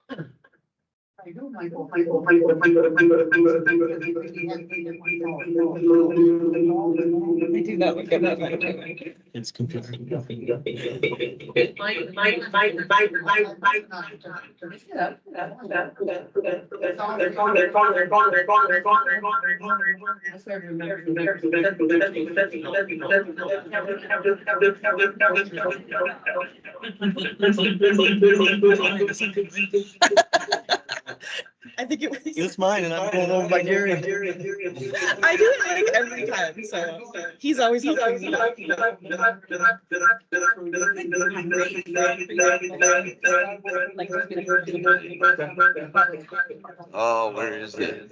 I do, Michael. I do that with everything. It's computer. I think it was. It's mine, and I'm going over by Gary. I do it like every time, so he's always helping me. Oh, where is it?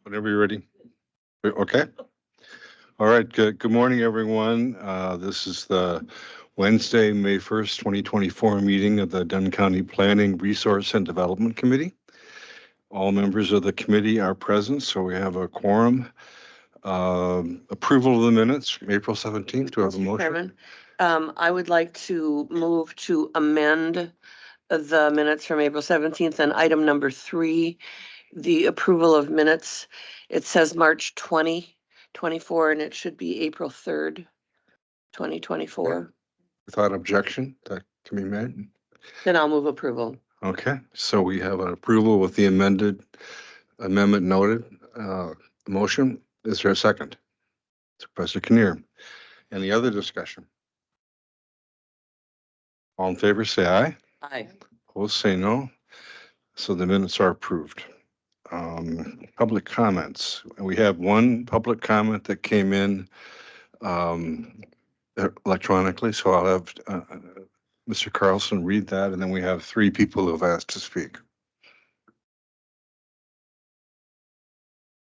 Whenever you're ready. Okay. All right. Good morning, everyone. This is the Wednesday, May 1st, 2024 meeting of the Dunn County Planning, Resource and Development Committee. All members of the committee are present, so we have a quorum. Approval of the minutes from April 17th. Do I have a motion? Chairman, I would like to move to amend the minutes from April 17th and item number 3, the approval of minutes. It says March 2024 and it should be April 3rd, 2024. Without objection, that can be made. Then I'll move approval. Okay, so we have an approval with the amendment noted. Motion. Is there a second? Supervisor Kinnear. Any other discussion? All in favor, say aye. Aye. Opposed, say no. So the minutes are approved. Public comments. We have one public comment that came in electronically, so I'll have Mr. Carlson read that, and then we have 3 people who have asked to speak.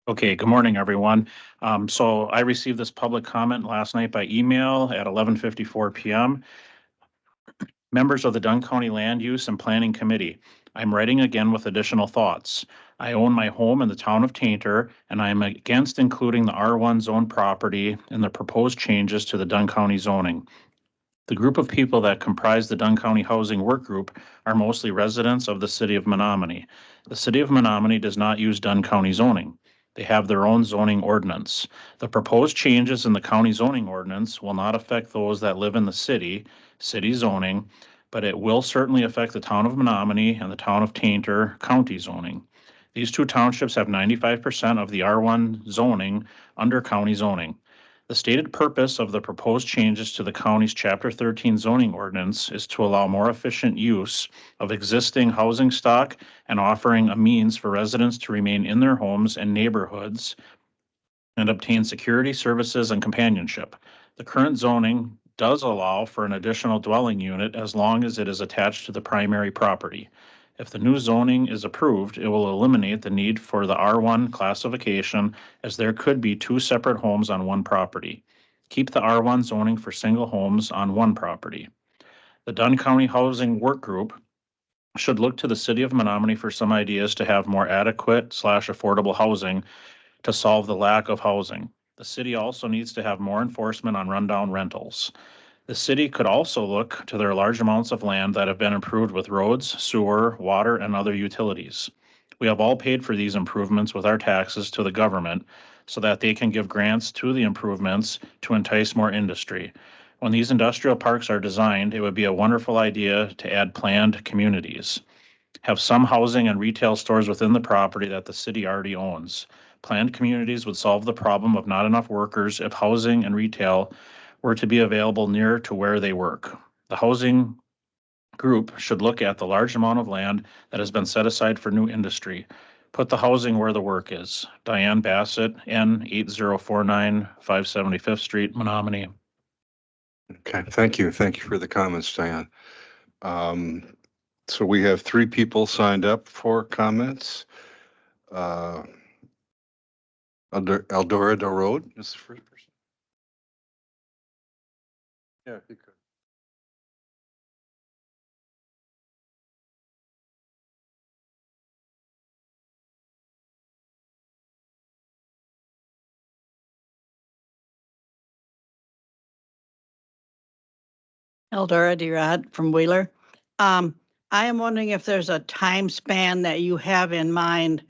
Okay, good morning, everyone. So I received this public comment last night by email at 11:54 p.m. Members of the Dunn County Land Use and Planning Committee, I'm writing again with additional thoughts. I own my home in the town of Tainter, and I am against including the R1 zone property in the proposed changes to the Dunn County zoning. The group of people that comprise the Dunn County Housing Work Group are mostly residents of the city of Menominee. The city of Menominee does not use Dunn County zoning. They have their own zoning ordinance. The proposed changes in the county zoning ordinance will not affect those that live in the city zoning, but it will certainly affect the town of Menominee and the town of Tainter county zoning. These 2 townships have 95% of the R1 zoning under county zoning. The stated purpose of the proposed changes to the county's Chapter 13 zoning ordinance is to allow more efficient use of existing housing stock and offering a means for residents to remain in their homes and neighborhoods and obtain security services and companionship. The current zoning does allow for an additional dwelling unit as long as it is attached to the primary property. If the new zoning is approved, it will eliminate the need for the R1 classification as there could be two separate homes on one property. Keep the R1 zoning for single homes on one property. The Dunn County Housing Work Group should look to the city of Menominee for some ideas to have more adequate / affordable housing to solve the lack of housing. The city also needs to have more enforcement on rundown rentals. The city could also look to their large amounts of land that have been improved with roads, sewer, water, and other utilities. We have all paid for these improvements with our taxes to the government so that they can give grants to the improvements to entice more industry. When these industrial parks are designed, it would be a wonderful idea to add planned communities. Have some housing and retail stores within the property that the city already owns. Planned communities would solve the problem of not enough workers if housing and retail were to be available near to where they work. The housing group should look at the large amount of land that has been set aside for new industry. Put the housing where the work is. Diane Bassett, N 8049 575th Street, Menominee. Okay, thank you. Thank you for the comments, Diane. So we have 3 people signed up for comments. Eldorado Road is the first person. Yeah, you could. Eldora D-Rod from Wheeler. I am wondering if there's a time span that you have in mind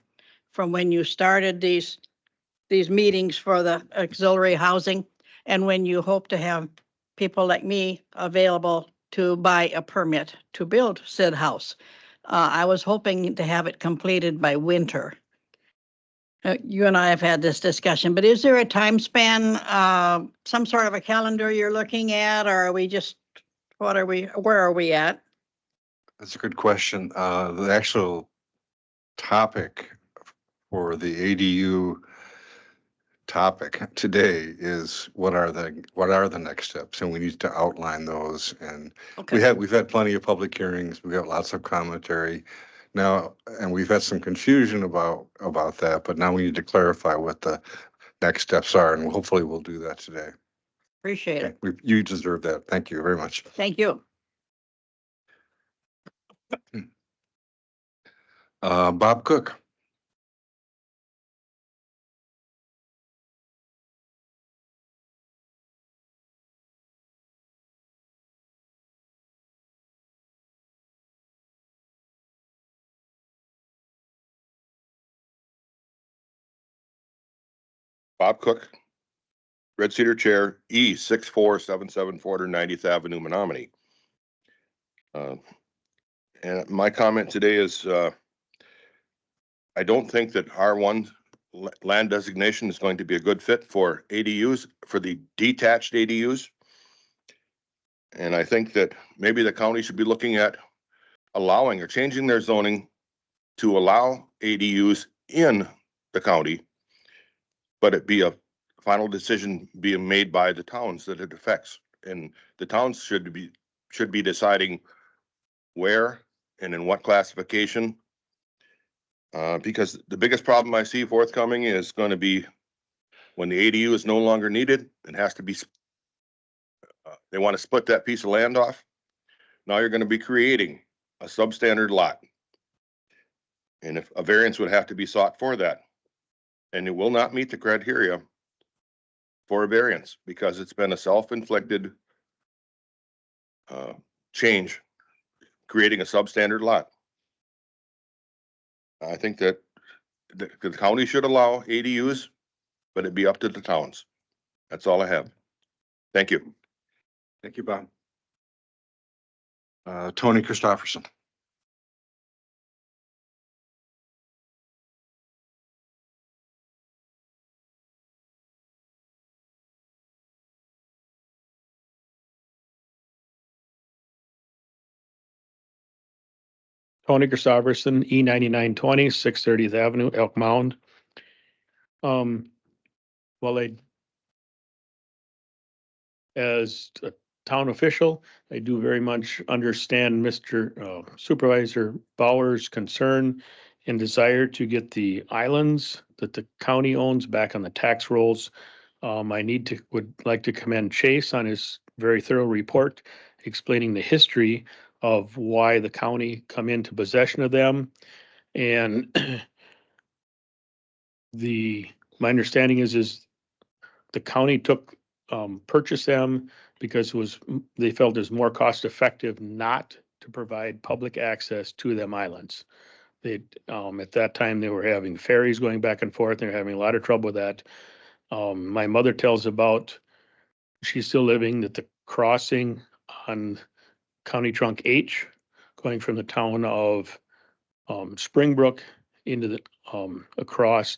from when you started these meetings for the auxiliary housing and when you hope to have people like me available to buy a permit to build said house. I was hoping to have it completed by winter. You and I have had this discussion, but is there a time span, some sort of a calendar you're looking at, or are we just, where are we at? That's a good question. The actual topic for the ADU topic today is what are the next steps, and we need to outline those. And Okay. we've had plenty of public hearings. We've got lots of commentary now, and we've had some confusion about that. But now we need to clarify what the next steps are, and hopefully we'll do that today. Appreciate Okay, it. you deserve that. Thank you very much. Thank you. Bob Cook. Bob Cook, Red Cedar Chair, E 6477 490th Avenue, Menominee. And my comment today is, I don't think that R1 land designation is going to be a good fit for ADUs, for the detached ADUs. And I think that maybe the county should be looking at allowing or changing their zoning to allow ADUs in the county, but it be a final decision being made by the towns that it affects. And the towns should be deciding where and in what classification. Because the biggest problem I see forthcoming is going to be when the ADU is no longer needed, it has to be, they want to split that piece of land off. Now you're going to be creating a substandard lot. And if a variance would have to be sought for that, and it will not meet the criteria for a variance because it's been a self-inflicted change, creating a substandard lot. I think that the county should allow ADUs, but it'd be up to the towns. That's all I have. Thank you. Thank you, Bob. Tony Christopherson. Tony Christopherson, E 9920, 630th Avenue, Elk Mound. Well, as town official. I do very much understand Mr. Supervisor Bauer's concern and desire to get the islands that the county owns back on the tax rolls. Would like to commend Chase on his very thorough report explaining the history of why the county come into possession of them. And my understanding is the county purchased them because they felt it was more cost effective not to provide public access to them islands. At that time, they were having ferries going back and forth. They were having a lot of trouble with that. My mother tells about, she's still living, that the crossing on County Trunk H, going from the town of Springbrook into across,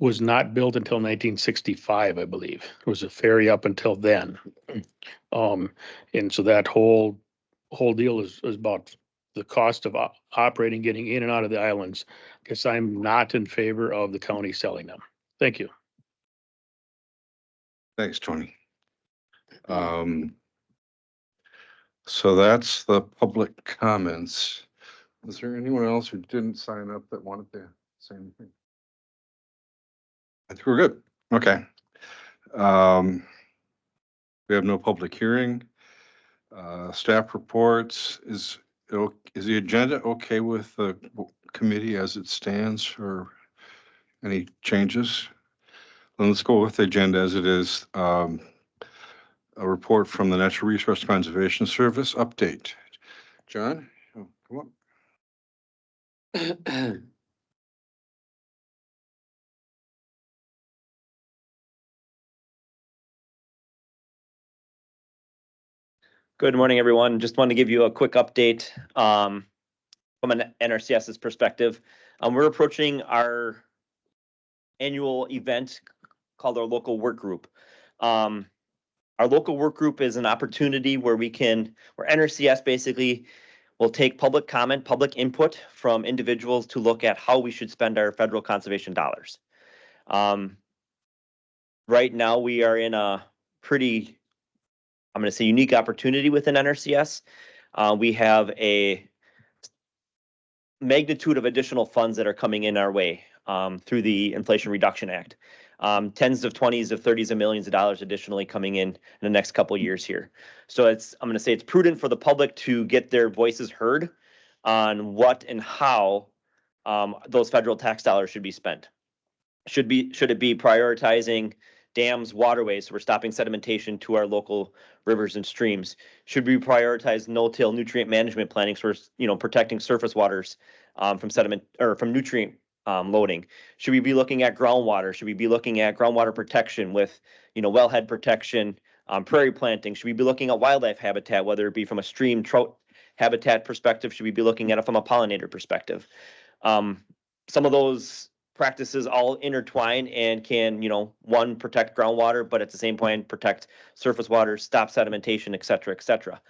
was not built until 1965, I believe. There was a ferry up until then. And so that whole deal is about the cost of operating, getting in and out of the islands. Because I'm not in favor of the county selling them. Thank you. Thanks, Tony. So that's the public comments. Is there anyone else who didn't sign up that wanted to say anything? I think we're good. Okay. We have no public hearing. Staff reports. Is the agenda okay with the committee as it stands, or any changes? Then let's go with the agenda as it is. A report from the Natural Resource Conservation Service update. John, come on. Good morning, everyone. Just wanted to give you a quick update from an NRCS's perspective. We're approaching our annual event called our local work group. Our local work group is an opportunity where where NRCS basically will take public comment, public input from individuals to look at how we should spend our federal conservation dollars. Right now, we are in a pretty, I'm going to say, unique opportunity within NRCS. We have a magnitude of additional funds that are coming in our way through the Inflation Reduction Act. Tens of 20s of 30s of millions of dollars additionally coming in the next couple of years here. So I'm going to say it's prudent for the public to get their voices heard on what and how those federal tax dollars should be spent. Should it be prioritizing dams, waterways, so we're stopping sedimentation to our local rivers and streams? Should we prioritize no-till nutrient management planning, so we're protecting surface waters from sediment or from nutrient loading? Should we be looking at groundwater? Should we be looking at groundwater protection with wellhead protection, prairie planting? Should we be looking at wildlife habitat, whether it be from a stream trout habitat perspective? Should we be looking at it from a pollinator perspective? Some of those practices all intertwine and can, one, protect groundwater, but at the same point protect surface water, stop sedimentation, et cetera, et cetera.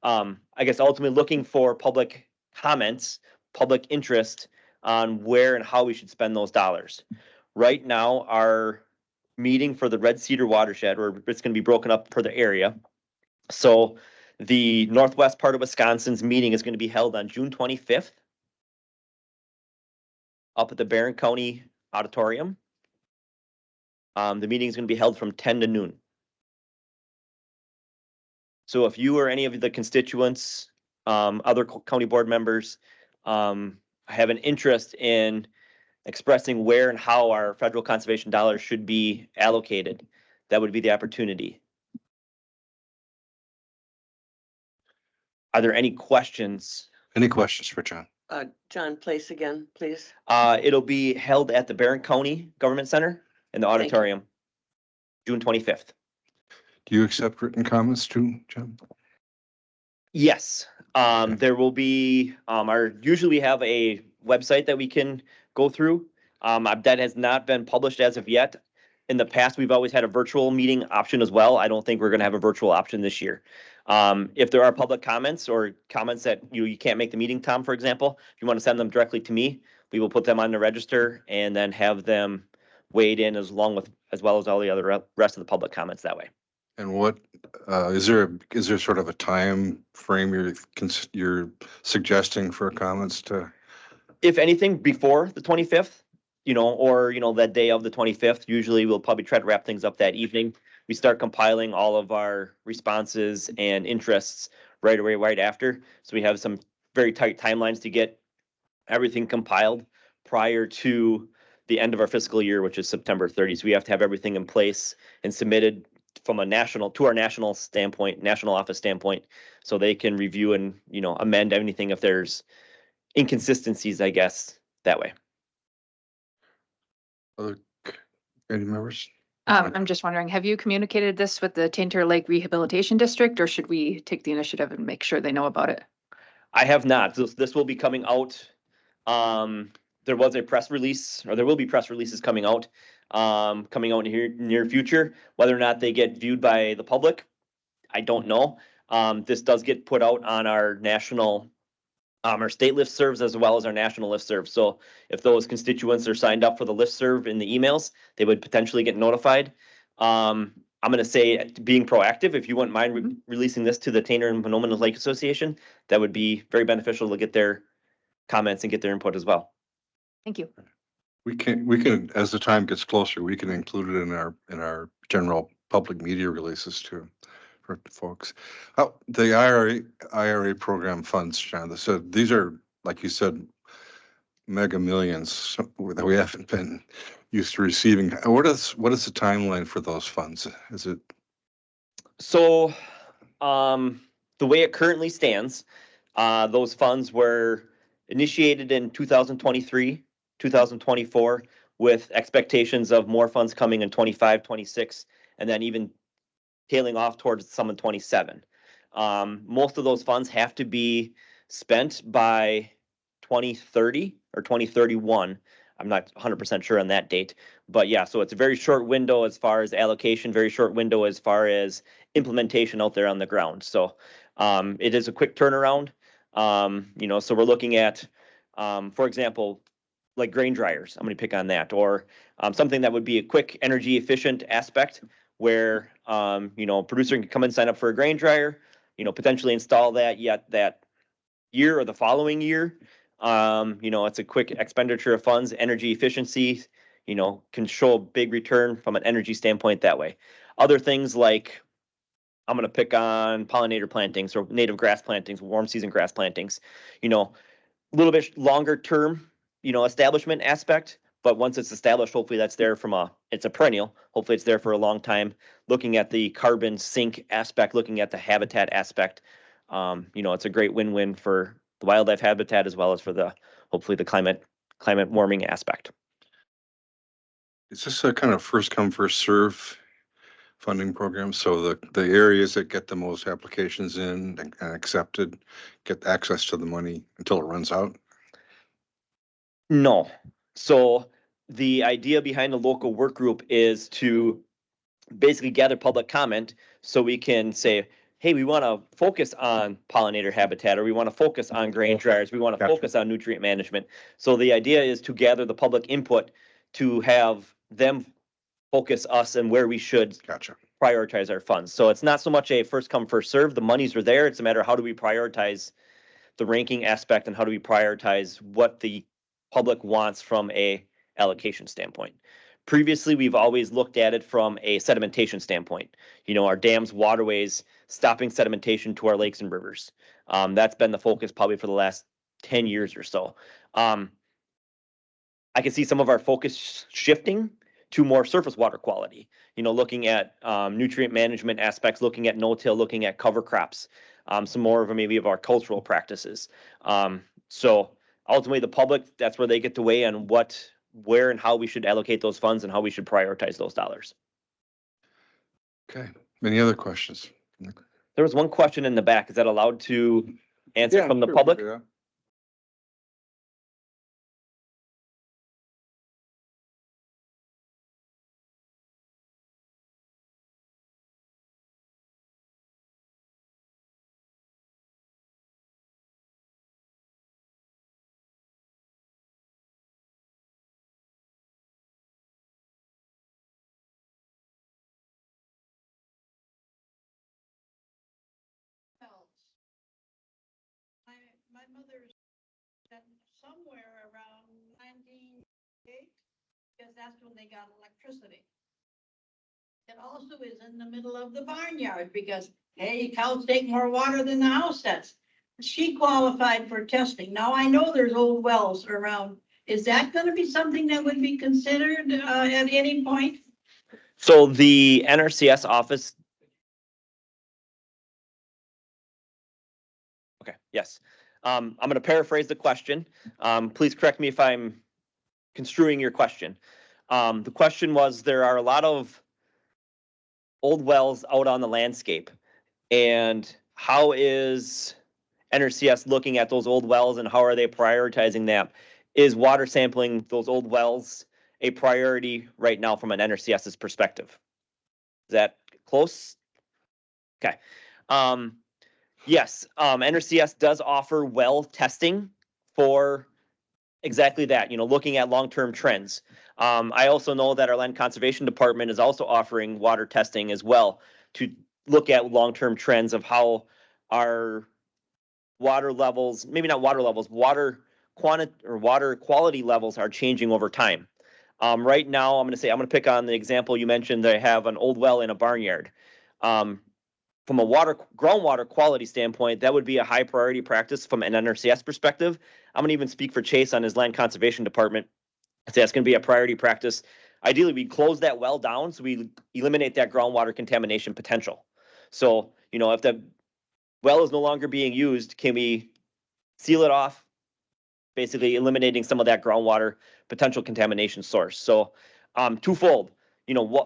I guess ultimately looking for public comments, public interest on where and how we should spend those dollars. Right now, our meeting for the Red Cedar watershed, or it's going to be broken up per the area. So the northwest part of Wisconsin's meeting is going to be held on June 25th. Up at the Barron County Auditorium. The meeting is going to be held from 10 to noon. So if you or any of the constituents, other county board members, have an interest in expressing where and how our federal conservation dollars should be allocated, that would be the opportunity. Are there any questions? Any questions for John? John, place again, please. It'll be held at the Barron County Government Center in the auditorium, June 25th. Do you accept written comments too, John? Yes. There will be, usually we have a website that we can go through. That has not been published as of yet. In the past, we've always had a virtual meeting option as well. I don't think we're going to have a virtual option this year. If there are public comments or comments that you can't make the meeting, Tom, for example, if you want to send them directly to me, we will put them on the register and then have them weighed in as well as all the other rest of the public comments that way. And what, is there sort of a time frame you're suggesting for comments to? If anything, before the 25th, or, that day of the 25th, usually we'll probably try to wrap things up that evening. We start compiling all of our responses and interests right away, right after. So we have some very tight timelines to get everything compiled prior to the end of our fiscal year, which is September 30th. So we have to have everything in place and submitted from our national office standpoint, so they can review and, amend anything if there's inconsistencies, I guess, that way. Other, any members? I'm just wondering, have you communicated this with the Tainter Lake Rehabilitation District, or should we take the initiative and make sure they know about it? I have not. This will be coming out. There was a press release, or there will be press releases coming out in here near future. Whether or not they get viewed by the public, I don't know. This does get put out on our national, our state listservs as well as our national listserv. So if those constituents are signed up for the listserv in the emails, they would potentially get notified. I'm going to say, being proactive, if you wouldn't mind releasing this to the Tainter and Menominee Lake Association, that would be very beneficial to get their comments and get their input as well. Thank you. We can, as the time gets closer, we can include it in our general public media releases too, for folks. Oh, the IRA program funds, John, so these are, like you said, mega millions that we haven't been used to receiving. What is the timeline for those funds? Is it? So, the way it currently stands, those funds were initiated in 2023, 2024, with expectations of more funds coming in 25, 26, and then even tailing off towards some in 27. Most of those funds have to be spent by 2030 or 2031. I'm not 100% sure on that date, but yeah, so it's a very short window as far as allocation, very short window as far as implementation out there on the ground. So it is a quick turnaround. So we're looking at, for example, like grain dryers. I'm going to pick on that, or something that would be a quick energy efficient aspect where, producer can come and sign up for a grain dryer, potentially install that that year or the following year. It's a quick expenditure of funds, energy efficiency, can show a big return from an energy standpoint that way. Other things like, I'm going to pick on pollinator plantings or native grass plantings, warm season grass plantings, a little bit longer term, establishment aspect. But once it's established, hopefully that's there it's a perennial. Hopefully it's there for a long time. Looking at the carbon sink aspect, looking at the habitat aspect, it's a great win-win for the wildlife habitat as well as for hopefully the climate warming aspect. Is this a kind of first come, first serve funding program? So the areas that get the most applications in and accepted get access to the money until it runs out? No. So the idea behind the local work group is to basically gather public comment so we can say, hey, we want to focus on pollinator habitat, or we want to focus on grain dryers, we want to focus on nutrient management. So the idea is to gather the public input to have them focus us and where we should prioritize our funds. So it's not so much a first come, first serve. The monies are there. It's a matter of how do we prioritize the ranking aspect and how do we prioritize what the public wants from a allocation standpoint. Previously, we've always looked at it from a sedimentation standpoint. Our dams, waterways, stopping sedimentation to our lakes and rivers. That's been the focus probably for the last 10 years or so. I can see some of our focus shifting to more surface water quality, looking at nutrient management aspects, looking at no-till, looking at cover crops, some more of maybe of our cultural practices. So ultimately the public, that's where they get to weigh on where and how we should allocate those funds and how we should prioritize those dollars. Okay. Any other questions? There was one question in the back. Is that allowed to answer from the public? Yeah. grandmother's somewhere around 1908, because that's when they got electricity. It also is in the middle of the barnyard because, hey, cows take more water than the house does. She qualified for testing. Now, I know there's old wells around. Is that going to be something that would be considered at any point? So the NRCS office. Okay, yes. I'm going to paraphrase the question. Please correct me if I'm construing your question. The question was, there are a lot of old wells out on the landscape, and how is NRCS looking at those old wells and how are they prioritizing them? Is water sampling those old wells a priority right now from an NRCS's perspective? Is that close? Okay. Yes, NRCS does offer well testing for exactly that, looking at long-term trends. I also know that our Land Conservation Department is also offering water testing as well to look at long-term trends of how our water levels, maybe not water levels, water quantity or water quality levels are changing over time. Right now, I'm going to pick on the example you mentioned that I have an old well in a barnyard. From a groundwater quality standpoint, that would be a high priority practice from an NRCS perspective. I'm going to even speak for Chase on his Land Conservation Department. I'd say that's going to be a priority practice. Ideally, we close that well down so we eliminate that groundwater contamination potential. So, if the well is no longer being used, can we seal it off, basically eliminating some of that groundwater potential contamination source? So, twofold.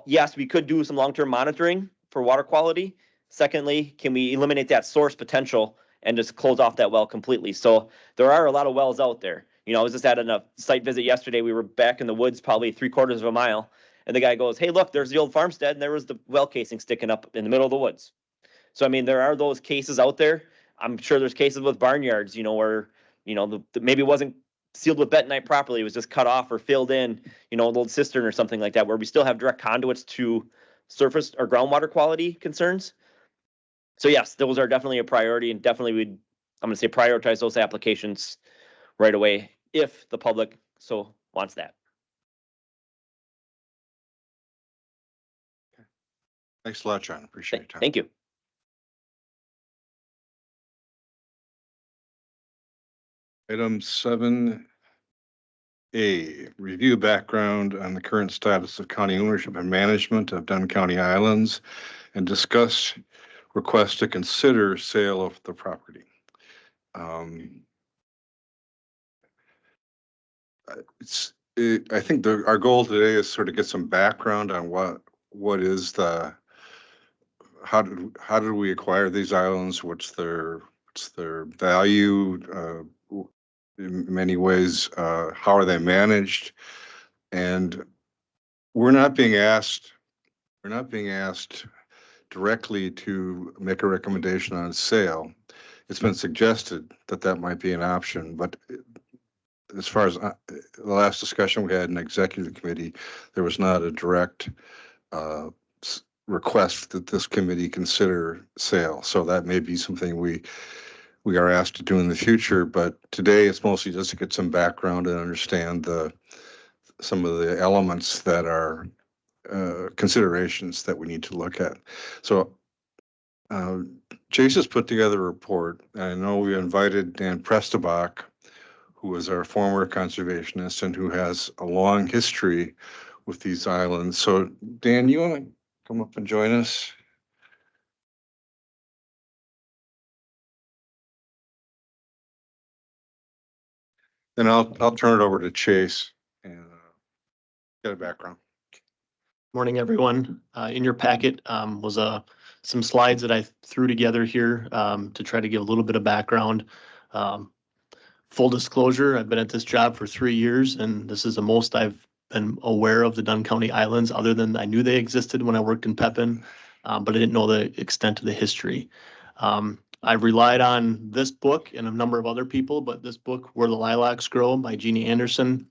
Yes, we could do some long-term monitoring for water quality. Secondly, can we eliminate that source potential and just close off that well completely? So there are a lot of wells out there. I was just at a site visit yesterday. We were back in the woods, probably 3/4 of a mile. And the guy goes, "Hey, look, there's the old farmstead." And there was the well casing sticking up in the middle of the woods. So, there are those cases out there. I'm sure there's cases with barnyards, where, maybe it wasn't sealed with bentonite properly. It was just cut off or filled in, an old cistern or something like that, where we still have direct conduits to surface or groundwater quality concerns. So yes, those are definitely a priority, and definitely I'm going to say prioritize those applications right away if the public so wants that. Thanks a lot, John. Appreciate your time. Thank you. Item 7A, review background on the current status of county ownership and management of Dunn County Islands and discuss request to consider sale of the property. I think our goal today is sort of get some background on what is how did we acquire these islands? What's their value? In many ways, how are they managed? And we're not being asked directly to make a recommendation on sale. It's been suggested that might be an option, but as far as the last discussion we had in executive committee, there was not a direct request that this committee consider sale. So that may be something we are asked to do in the future, but today it's mostly just to get some background and understand some of the elements that are considerations that we need to look at. So Chase has put together a report. I know we invited Dan Prestabach, who is our former conservationist and who has a long history with these islands. So Dan, you want to come up and join us? Then I'll turn it over to Chase and get a background. Morning, everyone. In your packet was some slides that I threw together here to try to give a little bit of background. Full disclosure, I've been at this job for 3 years, and this is the most I've been aware of the Dunn County Islands, other than I knew they existed when I worked in Pepin, but I didn't know the extent of the history. I've relied on this book and a number of other people, but this book, Where the Lilacs Grow by Jeannie Anderson.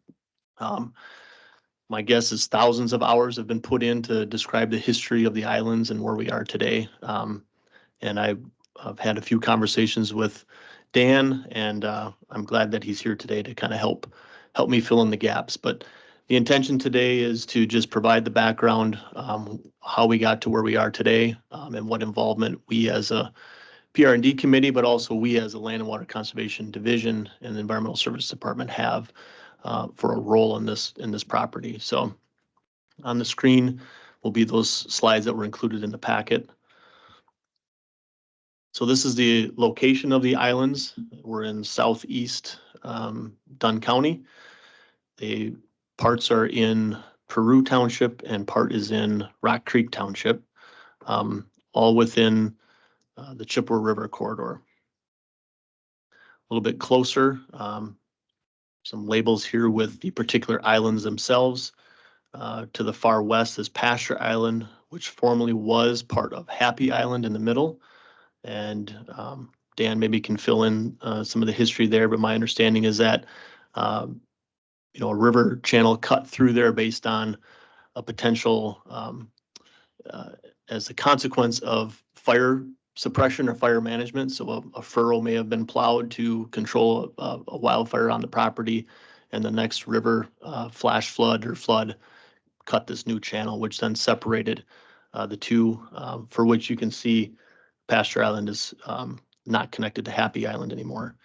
My guess is thousands of hours have been put in to describe the history of the islands and where we are today. And I've had a few conversations with Dan, and I'm glad that he's here today to kind of help me fill in the gaps. But the intention today is to just provide the background, how we got to where we are today, and what involvement we as a PR&D committee, but also we as a Land and Water Conservation Division and the Environmental Service Department have for a role in this property. So on the screen will be those slides that were included in the packet. So this is the location of the islands. We're in southeast Dunn County. The parts are in Peru Township and part is in Rock Creek Township, all within the Chippewa River corridor. A little bit closer, some labels here with the particular islands themselves. To the far west is Pasture Island, which formerly was part of Happy Island in the middle. And Dan maybe can fill in some of the history there, but my understanding is that a river channel cut through there based on a potential as a consequence of fire suppression or fire management. So a furrow may have been plowed to control a wildfire on the property, and the next river flash flood or flood cut this new channel, which then separated the two, for which you can see Pasture Island is not connected to Happy Island anymore.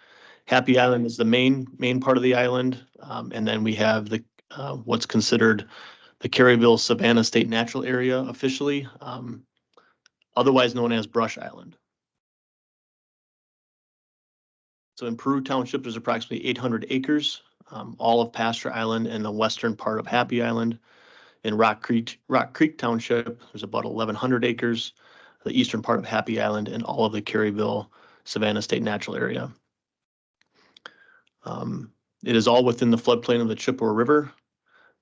Happy Island is the main part of the island, and then we have the what's considered the Caryville Savannah State Natural Area officially, otherwise known as Brush Island. So in Peru Township, there's approximately 800 acres, all of Pasture Island and the western part of Happy Island. In Rock Creek Township, there's about 1,100 acres, the eastern part of Happy Island, and all of the Caryville Savannah State Natural Area. It is all within the floodplain of the Chippewa River,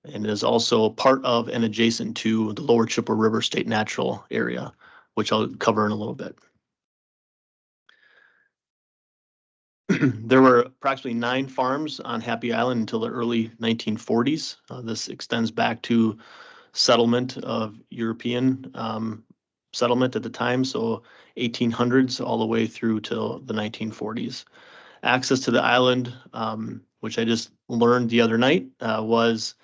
and it is also part of and adjacent to the lower Chippewa River State Natural Area, which I'll cover in a little bit. There were approximately 9 farms on Happy Island until the early 1940s. This extends back to settlement of European settlement at the time, so 1800s all the way through till the 1940s. Access to the island, which I just learned the other night, was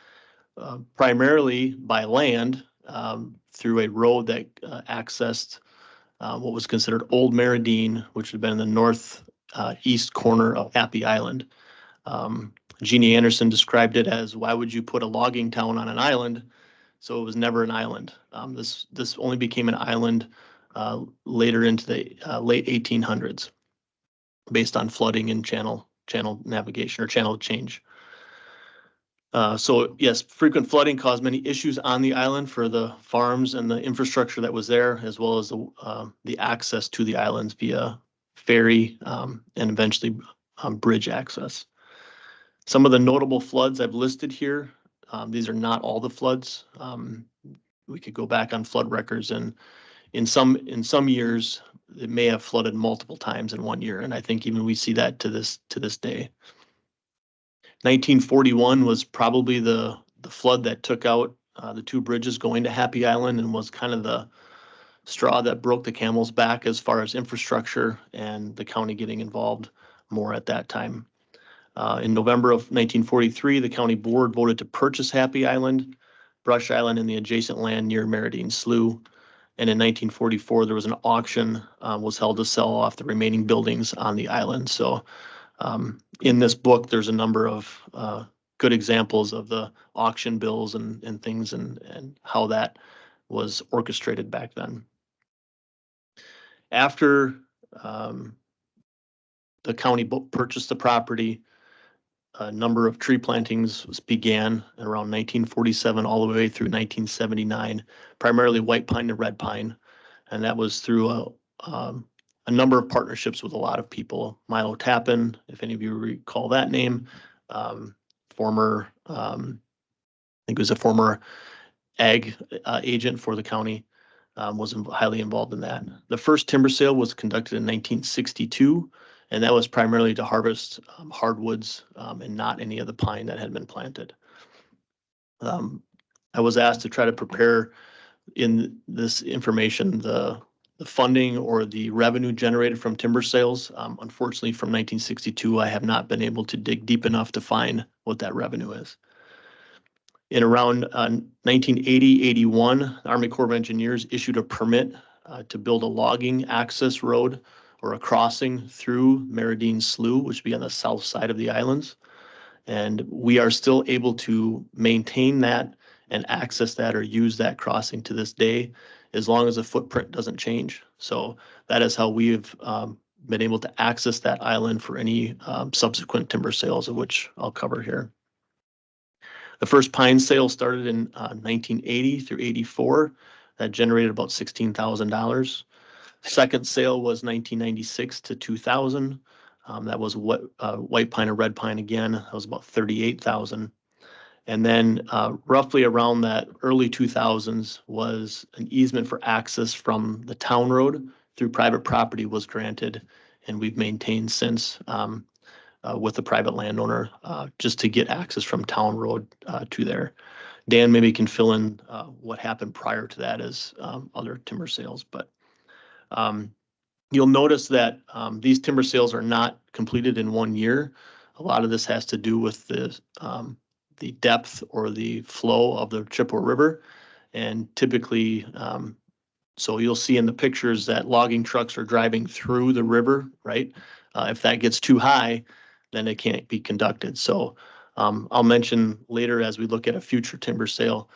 primarily by land through a road that accessed what was considered Old Maradine, which had been in the northeast corner of Happy Island. Jeannie Anderson described it as, why would you put a logging town on an island? So it was never an island. This only became an island later into the late 1800s, based on flooding and channel navigation or channel change. So yes, frequent flooding caused many issues on the island for the farms and the infrastructure that was there, as well as the access to the islands via ferry and eventually bridge access. Some of the notable floods I've listed here, these are not all the floods. We could go back on flood records, and in some years it may have flooded multiple times in one year, and I think even we see that to this day. 1941 was probably the flood that took out the 2 bridges going to Happy Island, and was kind of the straw that broke the camel's back as far as infrastructure and the county getting involved more at that time. In November of 1943, the county board voted to purchase Happy Island, Brush Island, and the adjacent land near Maradine Slough. And in 1944, there was an auction was held to sell off the remaining buildings on the island. So in this book, there's a number of good examples of the auction bills and things and how that was orchestrated back then. After the county purchased the property, a number of tree plantings began around 1947 all the way through 1979, primarily white pine and red pine. And that was through a number of partnerships with a lot of people. Milo Tappan, if any of you recall that name, former, I think it was a former ag agent for the county, was highly involved in that. The first timber sale was conducted in 1962. And that was primarily to harvest hardwoods and not any of the pine that had been planted. I was asked to try to prepare in this information the the funding or the revenue generated from timber sales. Unfortunately, from 1962, I have not been able to dig deep enough to find what that revenue is. In around 1980-81, the Army Corps of Engineers issued a permit to build a logging access road or a crossing through Maradine Slough, which would be on the south side of the islands. And we are still able to maintain that and access that or use that crossing to this day, as long as the footprint doesn't change. So that is how we've been able to access that island for any subsequent timber sales, of which I'll cover here. The first pine sale started in 1980 through 84. That generated about $16,000. Second sale was 1996 to 2000. That was what white pine or red pine again. That was about 38,000. And then roughly around that early 2000s was an easement for access from the town road through private property was granted, and we've maintained since with the private landowner just to get access from town road to there. Dan maybe can fill in what happened prior to that as other timber sales, but you'll notice that these timber sales are not completed in 1 year. A lot of this has to do with the depth or the flow of the Chippewa River. And typically, so you'll see in the pictures that logging trucks are driving through the river, right? If that gets too high, then it can't be conducted. So I'll mention later as we look at a future timber sale,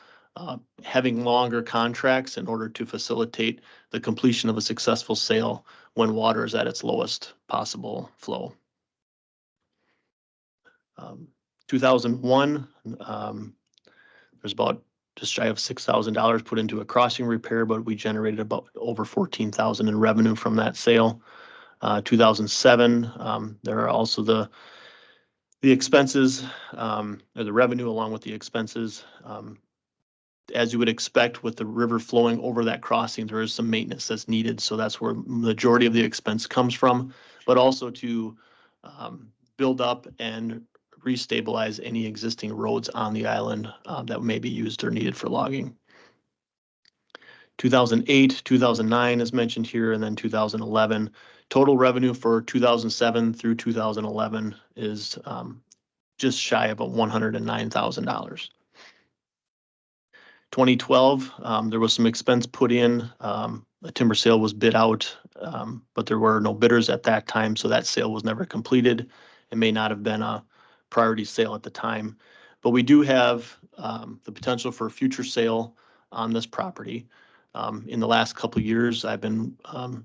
having longer contracts in order to facilitate the completion of a successful sale when water is at its lowest possible flow. 2001, there's about just shy of $6,000 put into a crossing repair, but we generated about over 14,000 in revenue from that sale. 2007, there are also the expenses, or the revenue along with the expenses. As you would expect with the river flowing over that crossing, there is some maintenance that's needed. So that's where majority of the expense comes from, but also to build up and restabilize any existing roads on the island that may be used or needed for logging. 2008, 2009 is mentioned here, and then 2011. Total revenue for 2007 through 2011 is just shy of $109,000. 2012, there was some expense put in. A timber sale was bid out, but there were no bidders at that time, so that sale was never completed. It may not have been a priority sale at the time, but we do have the potential for a future sale on this property. In the last couple of years, I've been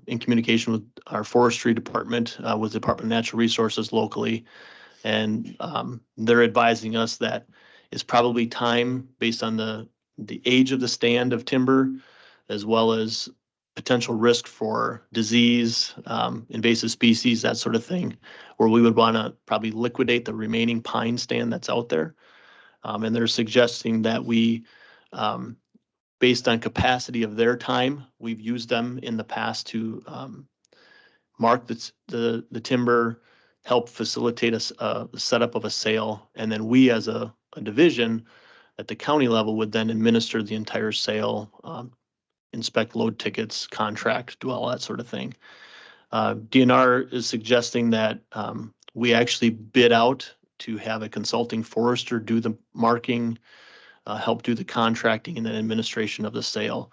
in communication with our forestry department, with the Department of Natural Resources locally, and they're advising us that it's probably time based on the age of the stand of timber, as well as potential risk for disease, invasive species, that sort of thing, where we would want to probably liquidate the remaining pine stand that's out there. And they're suggesting that we, based on capacity of their time, we've used them in the past to mark the timber, help facilitate a setup of a sale, and then we as a division at the county level would then administer the entire sale, inspect load tickets, contract, do all that sort of thing. DNR is suggesting that we actually bid out to have a consulting forester do the marking, help do the contracting and then administration of the sale.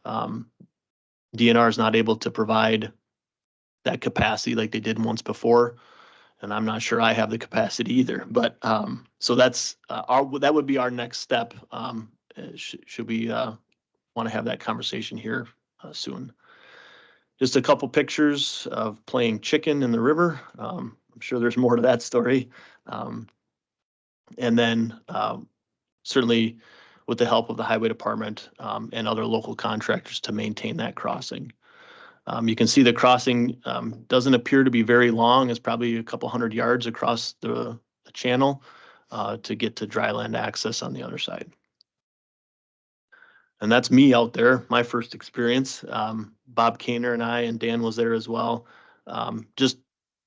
DNR is not able to provide that capacity like they did once before. And I'm not sure I have the capacity either, but so that's that would be our next step. Should we want to have that conversation here soon? Just a couple pictures of playing chicken in the river. I'm sure there's more to that story. And then certainly with the help of the highway department and other local contractors to maintain that crossing. You can see the crossing doesn't appear to be very long. It's probably a couple hundred yards across the channel to get to dry land access on the other side. And that's me out there, my first experience. Bob Kaner and I, and Dan was there as well. Just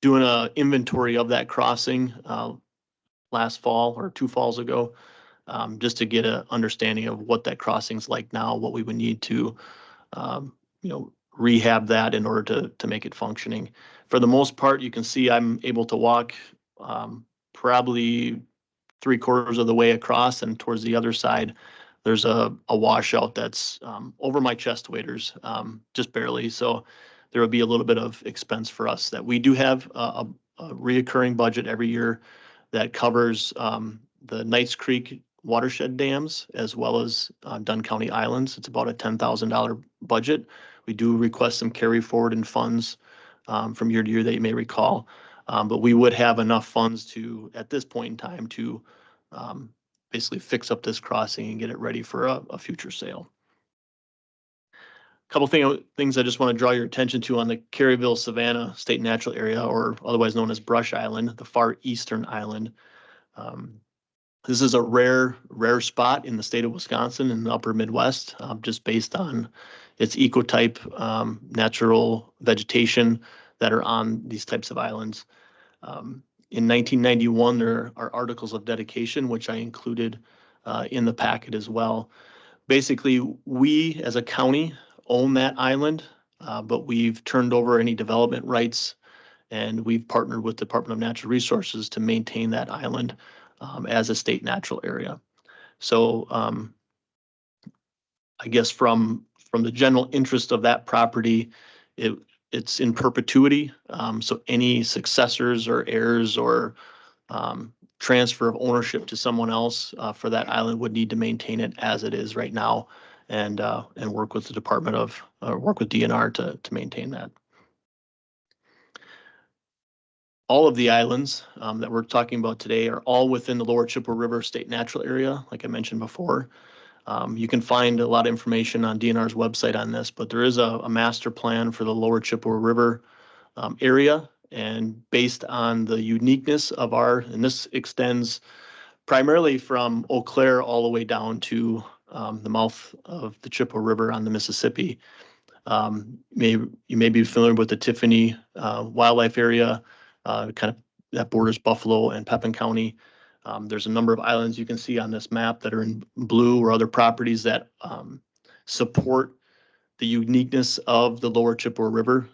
doing an inventory of that crossing last fall or 2 falls ago, just to get an understanding of what that crossing's like now, what we would need to, rehab that in order to make it functioning. For the most part, you can see I'm able to walk probably 3/4 of the way across, and towards the other side, there's a washout that's over my chest waders, just barely. So there will be a little bit of expense for us. That we do have a reoccurring budget every year that covers the Knights Creek watershed dams as well as Dunn County Islands. It's about a $10,000 budget. We do request some carry forward in funds from year to year that you may recall. But we would have enough funds to, at this point in time, to basically fix up this crossing and get it ready for a future sale. Couple things I just want to draw your attention to on the Caryville Savannah State Natural Area, or otherwise known as Brush Island, the far eastern island. This is a rare spot in the state of Wisconsin in the upper Midwest, just based on its ecotype, natural vegetation that are on these types of islands. In 1991, there are articles of dedication, which I included in the packet as well. Basically, we as a county own that island, but we've turned over any development rights, and we've partnered with the Department of Natural Resources to maintain that island as a state natural area. So I guess from the general interest of that property, it's in perpetuity. So any successors or heirs or transfer of ownership to someone else for that island would need to maintain it as it is right now, and work with the Department of work with DNR to maintain that. All of the islands that we're talking about today are all within the Lower Chippewa River State Natural Area, like I mentioned before. You can find a lot of information on DNR's website on this, but there is a master plan for the Lower Chippewa River area, and based on the uniqueness of and this extends primarily from Eau Claire all the way down to the mouth of the Chippewa River on the Mississippi. You may be familiar with the Tiffany wildlife area, kind of that borders Buffalo and Pepin County. There's a number of islands you can see on this map that are in blue, or other properties that support the uniqueness of the Lower Chippewa River.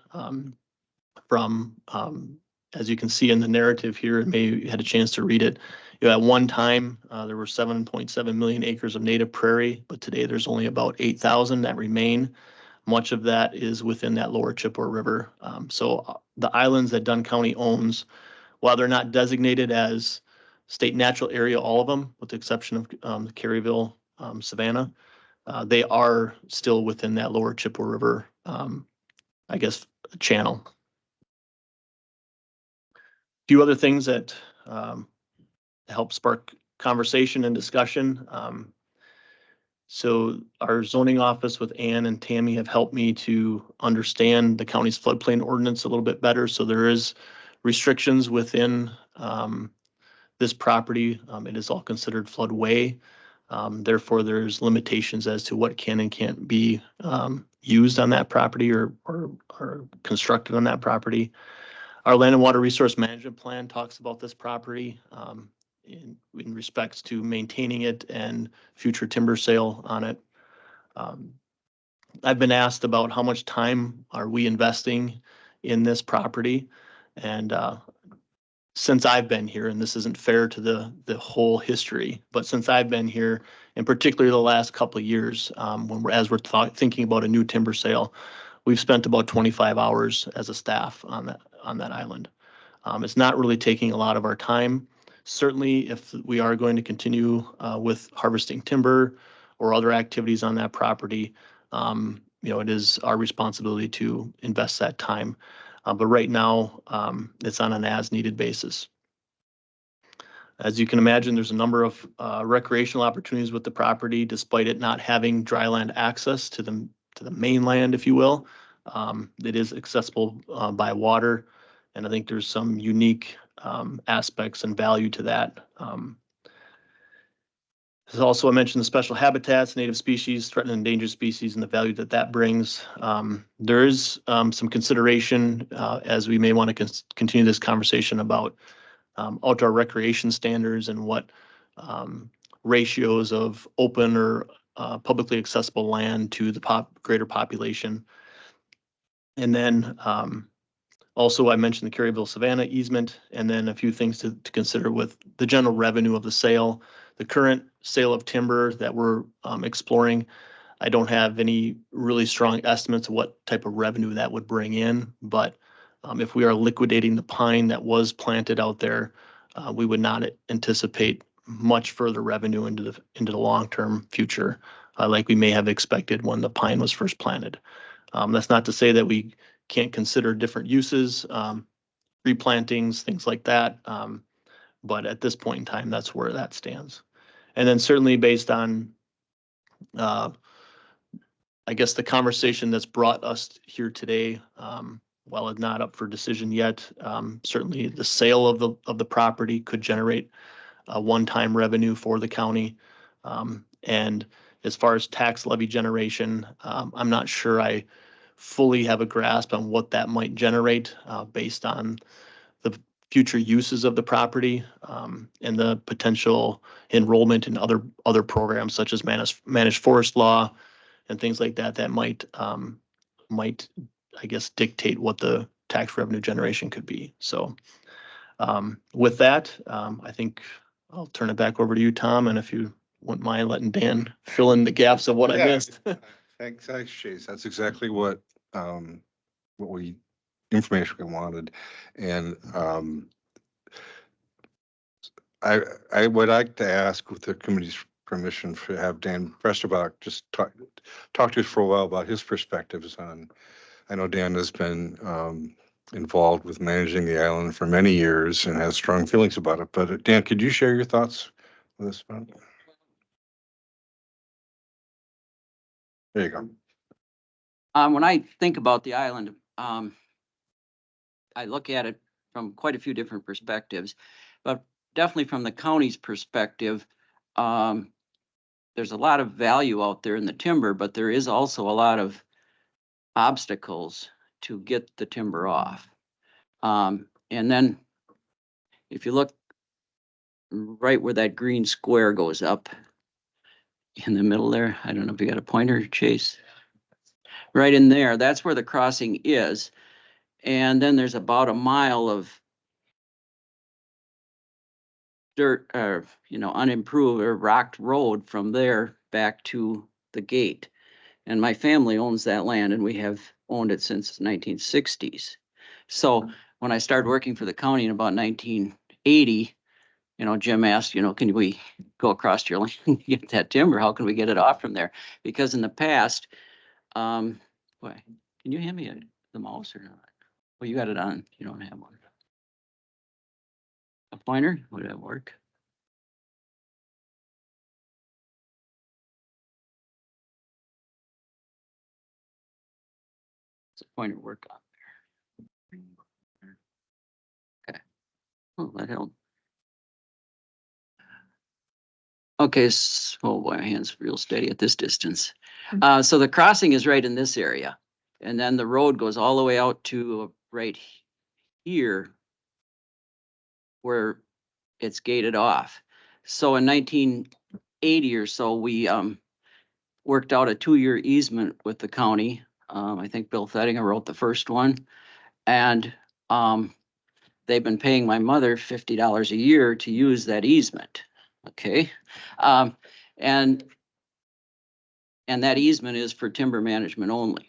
As you can see in the narrative here, and maybe you had a chance to read it, at one time there were 7.7 million acres of native prairie, but today there's only about 8,000 that remain. Much of that is within that Lower Chippewa River. So the islands that Dunn County owns, while they're not designated as state natural area, all of them, with the exception of the Caryville Savannah, they are still within that Lower Chippewa River, I guess, channel. A few other things that help spark conversation and discussion. So our zoning office with Ann and Tammy have helped me to understand the county's floodplain ordinance a little bit better. So there is restrictions within this property. It is all considered floodway. Therefore, there's limitations as to what can and can't be used on that property or constructed on that property. Our land and water resource management plan talks about this property in respects to maintaining it and future timber sale on it. I've been asked about how much time are we investing in this property, and since I've been here, and this isn't fair to the whole history, but since I've been here, and particularly the last couple of years, as we're thinking about a new timber sale, we've spent about 25 hours as a staff on that island. It's not really taking a lot of our time. Certainly, if we are going to continue with harvesting timber or other activities on that property, it is our responsibility to invest that time. But right now, it's on an as-needed basis. As you can imagine, there's a number of recreational opportunities with the property, despite it not having dryland access to the mainland, if you will. It is accessible by water, and I think there's some unique aspects and value to that. As also I mentioned, the special habitats, native species, threatened and endangered species, and the value that brings. There is some consideration as we may want to continue this conversation about outdoor recreation standards and what ratios of open or publicly accessible land to the greater population. And then also I mentioned the Caryville Savannah easement, and then a few things to consider with the general revenue of the sale. The current sale of timber that we're exploring, I don't have any really strong estimates of what type of revenue that would bring in, but if we are liquidating the pine that was planted out there, we would not anticipate much further revenue into the long-term future, like we may have expected when the pine was first planted. That's not to say that we can't consider different uses, replantings, things like that. But at this point in time, that's where that stands. And then certainly based on, I guess, the conversation that's brought us here today, while it's not up for decision yet, certainly the sale of the property could generate a one-time revenue for the county. And as far as tax levy generation, I'm not sure I fully have a grasp on what that might generate based on the future uses of the property, and the potential enrollment in other programs such as managed forest law and things like that that might I guess dictate what the tax revenue generation could be. So with that, I think I'll turn it back over to you, Tom, and if you wouldn't mind letting Dan fill in the gaps of what I Yeah. missed. Thanks, Chase. That's exactly what information we wanted. And I would like to ask, with the committee's permission, to have Dan Presterbach just talk to us for a while about his perspectives on. I know Dan has been involved with managing the island for many years and has strong feelings about it. But Dan, could you share your thoughts with us about it? There you go. When I think about the island, I look at it from quite a few different perspectives, but definitely from the county's perspective, there's a lot of value out there in the timber, but there is also a lot of obstacles to get the timber off. And then if you look right where that green square goes up in the middle there, I don't know if you got a pointer, Chase. Right in there, that's where the crossing is. And then there's about a mile of dirt, unimproved or rocked road from there back to the gate. And my family owns that land, and we have owned it since the 1960s. So when I started working for the county in about 1980, Jim asked, can we go across your land and get that timber? How can we get it off from there? Because in the past, boy, can you hand me the mouse or not? Well, you got it on. You don't have one. A pointer? Would that work? Does a pointer work on there? Okay. Oh, that helped. Okay, so boy, my hand's real steady at this distance. So the crossing is right in this area. And then the road goes all the way out to right here where it's gated off. So in 1980 or so, we worked out a 2-year easement with the county. I think Bill Thedinger wrote the first one. And they've been paying my mother $50 a year to use that easement. Okay. And that easement is for timber management only.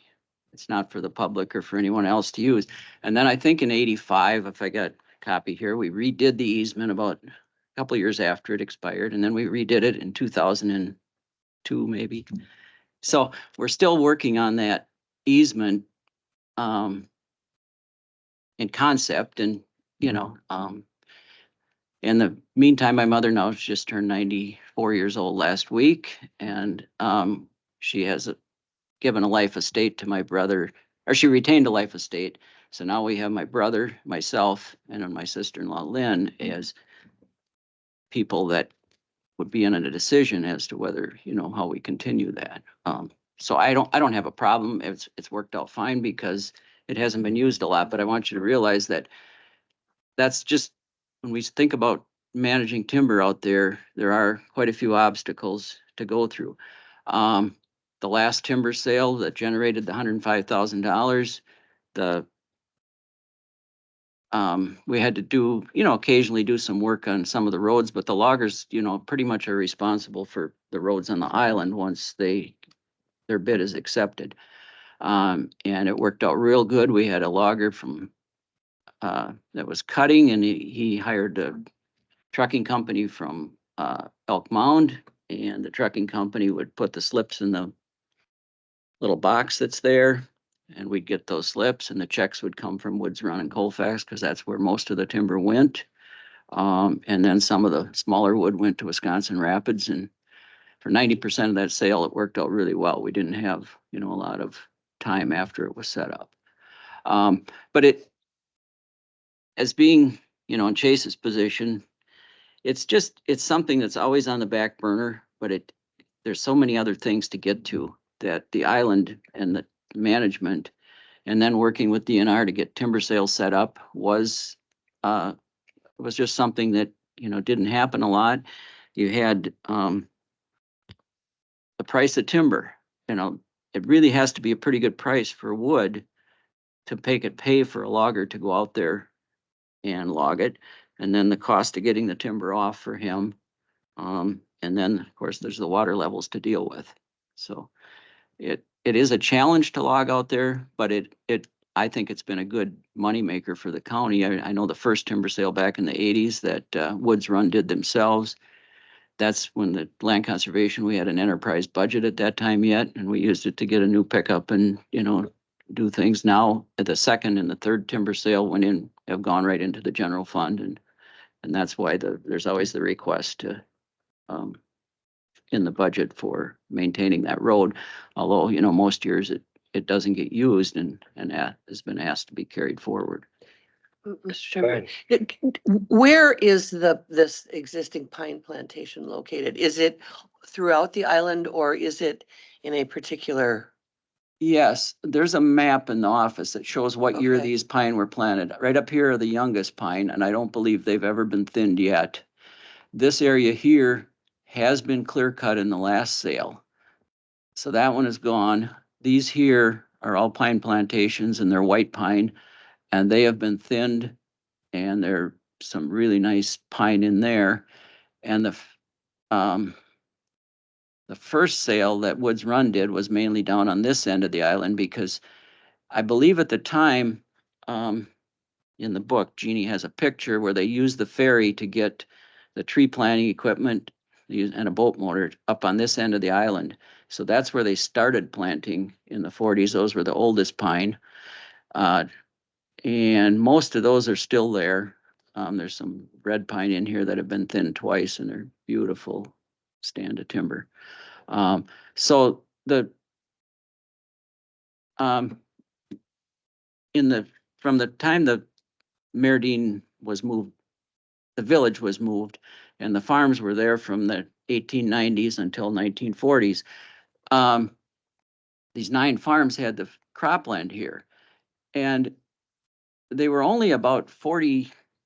It's not for the public or for anyone else to use. And then I think in 85, if I got a copy here, we redid the easement about a couple of years after it expired. And then we redid it in 2002, maybe. So we're still working on that easement in concept. And, in the meantime, my mother now just turned 94 years old last week. And she has given a life estate to my brother, or she retained a life estate. So now we have my brother, myself, and then my sister-in-law, Lynn, as people that would be in a decision as to whether, how we continue that. So I don't have a problem. It's worked out fine because it hasn't been used a lot, but I want you to realize that that's just, when we think about managing timber out there, there are quite a few obstacles to go through. The last timber sale that generated the $105,000, the we had to do, occasionally do some work on some of the roads, but the loggers, pretty much are responsible for the roads on the island once their bid is accepted. And it worked out real good. We had a logger from, that was cutting, and he hired a trucking company from, Elk Mound, and the trucking company would put the slips in the little box that's there, and we'd get those slips, and the checks would come from Woods Run and Colfax, because that's where most of the timber went. And then some of the smaller wood went to Wisconsin Rapids, and for 90% of that sale, it worked out really well. We didn't have, a lot of time after it was set up. But as being, in Chase's position, it's something that's always on the back burner, but there's so many other things to get to that the island and the management, and then working with DNR to get timber sales set up was just something that, didn't happen a lot. You had, the price of timber, it really has to be a pretty good price for wood to pay for a logger to go out there and log it. And then the cost of getting the timber off for him. And then, of course, there's the water levels to deal with. So it is a challenge to log out there, but I think it's been a good moneymaker for the county. I know the first timber sale back in the 80s that Woods Run did themselves. That's when the land conservation, we had an enterprise budget at that time yet, and we used it to get a new pickup and, do things. Now at the second and the third timber sale have gone right into the general fund, and that's why there's always the request to, in the budget for maintaining that road. Although, most years it doesn't get used and has been asked to be carried forward. Mr. Chairman, where is this existing pine plantation located? Is it throughout the island, or is it in a particular? Yes, there's a map in the office that shows what year Okay. these pine were planted. Right up here are the youngest pine, and I don't believe they've ever been thinned yet. This area here has been clear cut in the last sale. So that one is gone. These here are all pine plantations, and they're white pine, and they have been thinned, and there's some really nice pine in there. And the first sale that Woods Run did was mainly down on this end of the island, because I believe at the time, in the book, Jeannie has a picture where they used the ferry to get the tree planting equipment and a boat motor up on this end of the island. So that's where they started planting in the 40s. Those were the oldest pine. And most of those are still there. There's some red pine in here that have been thinned twice, and they're beautiful stand of timber. So from the time the Merdine was moved, the village was moved, and the farms were there from the 1890s until 1940s. These 9 farms had the cropland here, and they were only about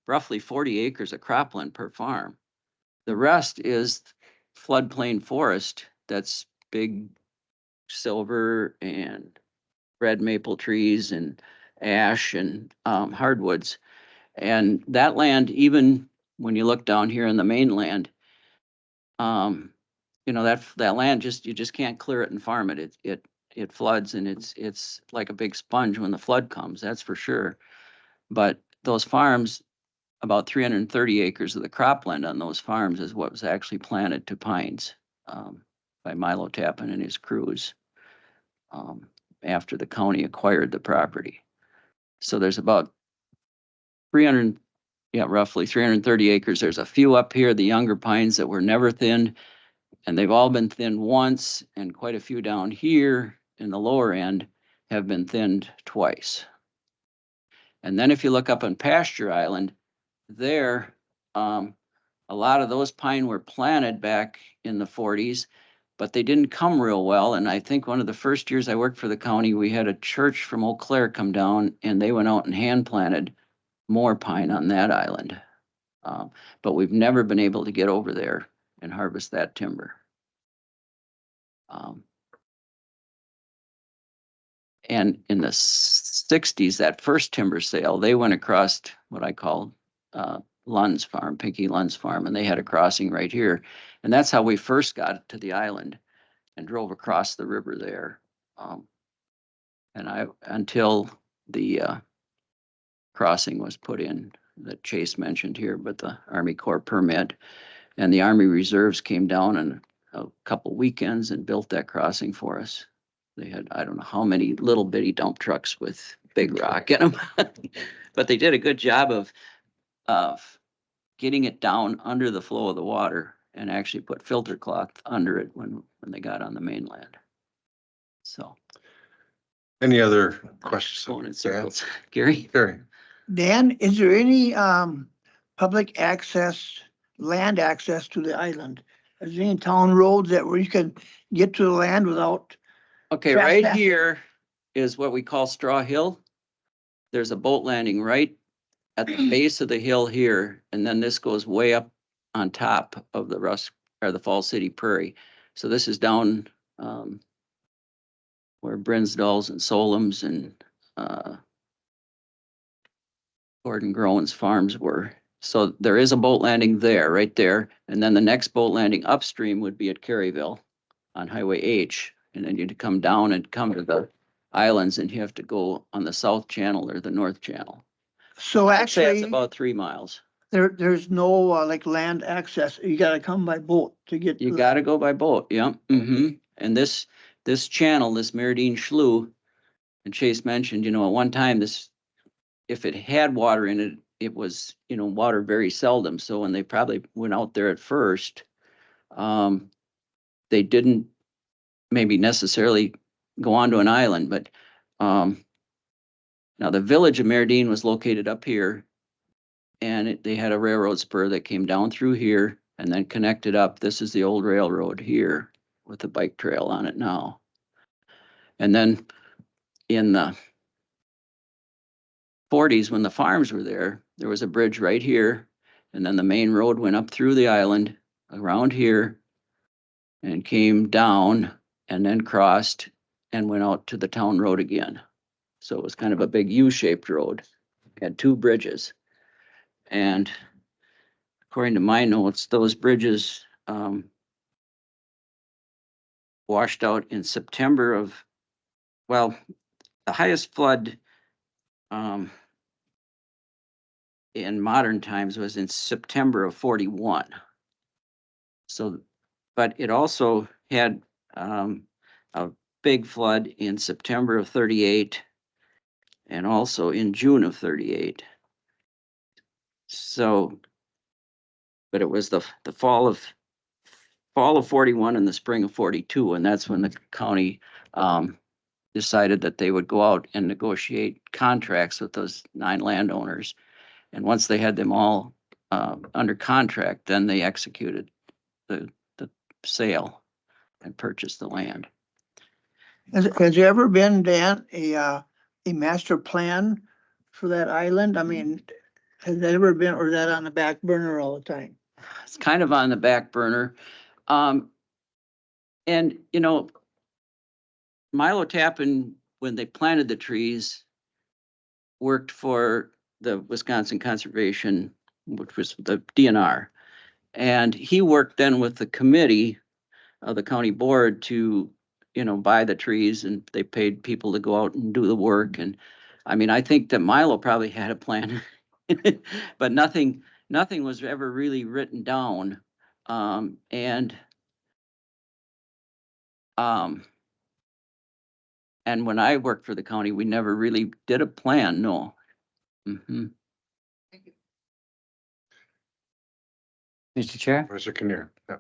roughly 40 acres of cropland per farm. The rest is floodplain forest that's big silver and red maple trees and ash and hardwoods. And that land, even when you look down here in the mainland, that land you just can't clear it and farm it. It floods, and it's like a big sponge when the flood comes, that's for sure. But those farms, about 330 acres of the cropland on those farms is what was actually planted to pines, by Milo Tappan and his crews, after the county acquired the property. So there's about roughly 330 acres. There's a few up here, the younger pines that were never thinned, and they've all been thinned once, and quite a few down here in the lower end have been thinned twice. And then if you look up on Pasture Island, there, a lot of those pine were planted back in the 40s, but they didn't come real well. And I think one of the first years I worked for the county, we had a church from Eau Claire come down, and they went out and hand planted more pine on that island. But we've never been able to get over there and harvest that timber. And in the sixties, that first timber sale, they went across what I call Lund's farm, Pinky Lund's farm, and they had a crossing right here. And that's how we first got to the island and drove across the river there. Until the crossing was put in that Chase mentioned here, but the Army Corps permit and the Army Reserves came down on a couple weekends and built that crossing for us. They had, I don't know how many little bitty dump trucks with big rock in them, but they did a good job of getting it down under the flow of the water and actually put filter cloth under it when they got on the mainland. So. Any other questions? Going in circles. Gary? Gary? Dan, is there any public access, land access to the island? Is there any town roads that where you can get to the land without? Okay, right Trespassing. here is what we call Straw Hill. There's a boat landing right at the base of the hill here, and then this goes way up on top of the the Falls City Prairie. So this is down where Brinsdal's and Solom's and Gordon Groen's farms were. So there is a boat landing there, right there. And then the next boat landing upstream would be at Caryville on Highway H. And then you'd come down and come to the islands and you have to go on the south channel or the north channel. So I'd say it's actually, about 3 miles. there's no like land access. You gotta come by boat to get. You to gotta go by boat, yeah. And this channel, this Meridean Slough, and Chase mentioned, you know, at one time if it had water in it, it was, you know, water very seldom. So when they probably went out there at first, they didn't maybe necessarily go onto an island, but now the village of Meridean was located up here, and they had a railroad spur that came down through here and then connected up. This is the old railroad here with the bike trail on it now. And then in the 40s, when the farms were there was a bridge right here, and then the main road went up through the island around here and came down and then crossed and went out to the town road again. So it was kind of a big U-shaped road. Had 2 bridges. And according to my notes, those bridges washed out in September of, well, the highest flood in modern times was in September of 41. So, but it also had a big flood in September of 38 and also in June of 38. So, but it was the fall of 41 and the spring of 42, and that's when the county decided that they would go out and negotiate contracts with those 9 landowners. And once they had them all under contract, then they executed the sale and purchased the land. Has there ever been, Dan, a master plan for that island? I mean, has that ever been, or is that on the back burner all the time? It's kind of on the back burner. And, you know, Milo Tappan, when they planted the trees, worked for the Wisconsin Conservation, which was the DNR. And he worked then with the committee of the county board to, you know, buy the trees, and they paid people to go out and do the work. And I mean, I think that Milo probably had a plan, but nothing was ever really written down. And when I worked for the county, we never really did a plan, no. Mr. Chair, Mr. Kinnear? Yeah.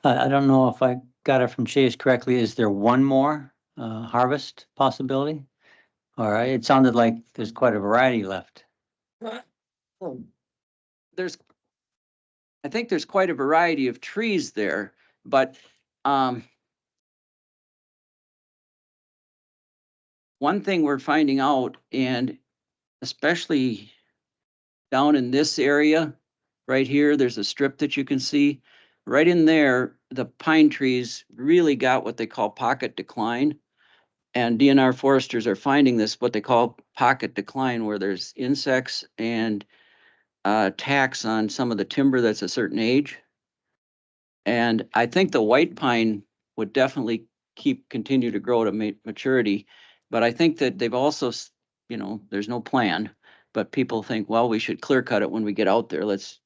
I don't know if I got it from Chase correctly. Is there one more harvest possibility? All right, it sounded like there's quite a variety left. I think there's quite a variety of trees there, but one thing we're finding out, and especially down in this area, right here, there's a strip that you can see. Right in there, the pine trees really got what they call pocket decline. And DNR foresters are finding this, what they call pocket decline, where there's insects and attacks on some of the timber that's a certain age. And I think the white pine would definitely continue to grow to maturity. But I think that they've also, there's no plan, but people think, well, we should clear cut it when we get out there. Let's,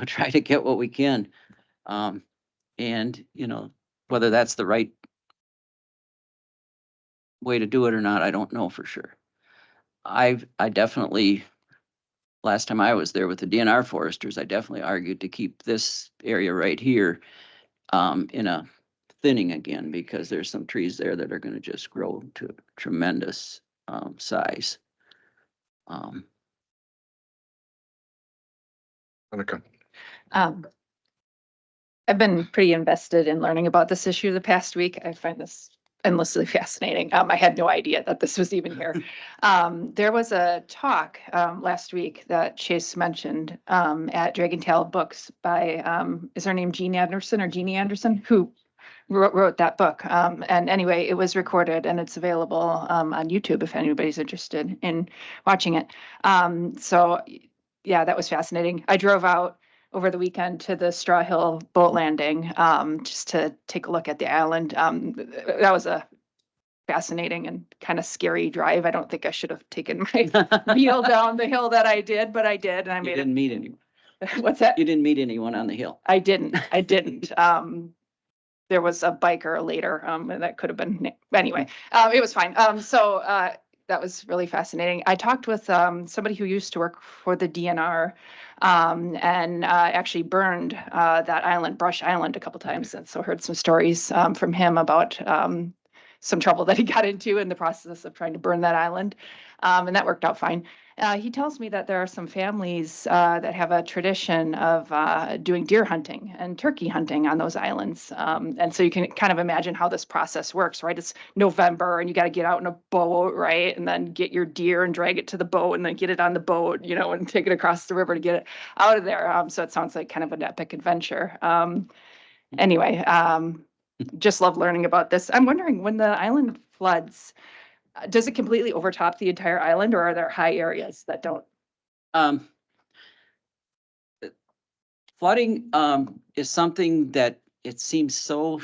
try to get what we can. And, whether that's the right way to do it or not, I don't know for sure. I definitely, last time I was there with the DNR foresters, I definitely argued to keep this area right here in a thinning again, because there's some trees there that are going to just grow to tremendous size. Monica. I've been pretty invested in learning about this issue the past week. I find this endlessly fascinating. I had no idea that this was even here. There was a talk last week that Chase mentioned at Dragon Tail Books by, is her name Jeannie Anderson, who wrote that book. And anyway, it was recorded and it's available on YouTube if anybody's interested in watching it. So yeah, that was fascinating. I drove out over the weekend to the Straw Hill boat landing just to take a look at the island. That was a fascinating and kind of scary drive. I don't think I should have taken my wheel down the hill that I did, but I did. And I You made didn't meet anyone. What's that? You didn't meet anyone on the hill. I didn't. There was a biker later, and that could have been, anyway, it was fine. So that was really fascinating. I talked with somebody who used to work for the DNR and actually burned that island, Brush Island, a couple times. And so heard some stories from him about some trouble that he got into in the process of trying to burn that island. And that worked out fine. He tells me that there are some families that have a tradition of doing deer hunting and turkey hunting on those islands. And so you can kind of imagine how this process works, right? It's November and you got to get out in a boat, right? And then get your deer and drag it to the boat and then get it on the boat, and take it across the river to get it out of there. So it sounds like kind of an epic adventure. Anyway, just love learning about this. I'm wondering, when the island floods, does it completely overtop the entire island, or are there high areas that don't? Flooding is something that it seems so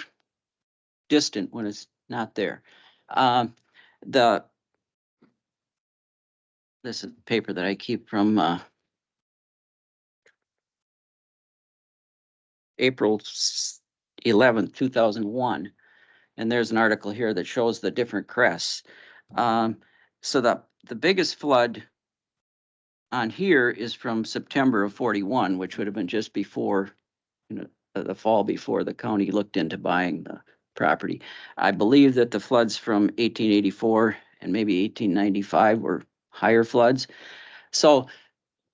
distant when it's not there. This is paper that I keep from April 11th, 2001. And there's an article here that shows the different crests. So the biggest flood on here is from September of 41, which would have been just before, the fall before the county looked into buying the property. I believe that the floods from 1884 and maybe 1895 were higher floods. So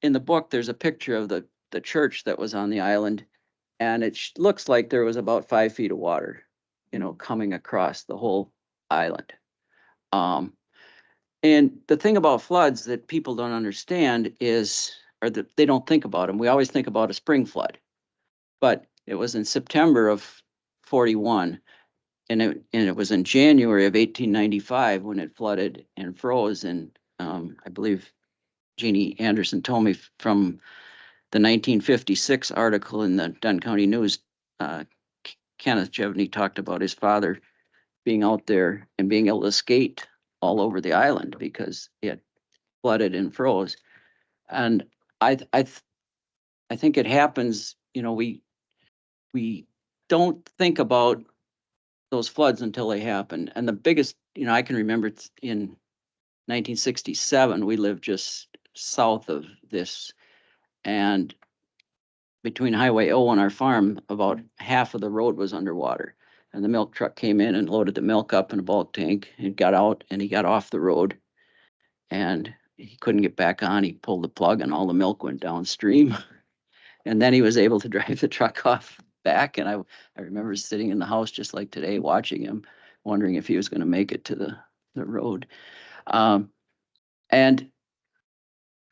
in the book, there's a picture of the church that was on the island, and it looks like there was about 5 feet of water, coming across the whole island. And the thing about floods that people don't understand is, or that they don't think about them. We always think about a spring flood, but it was in September of 41, and it was in January of 1895 when it flooded and froze. And I believe Jeannie Anderson told me from the 1956 article in the Dunn County News, Kenneth Jevney talked about his father being out there and being able to skate all over the island because it flooded and froze. And I think it happens, we don't think about those floods until they happen. And the biggest, I can remember in 1967, we lived just south of this, and between Highway O and our farm, about half of the road was underwater. And the milk truck came in and loaded the milk up in a bulk tank and got out, and he got off the road and he couldn't get back on. He pulled the plug and all the milk went downstream. And then he was able to drive the truck off back. And I remember sitting in the house just like today, watching him, wondering if he was going to make it to the road. And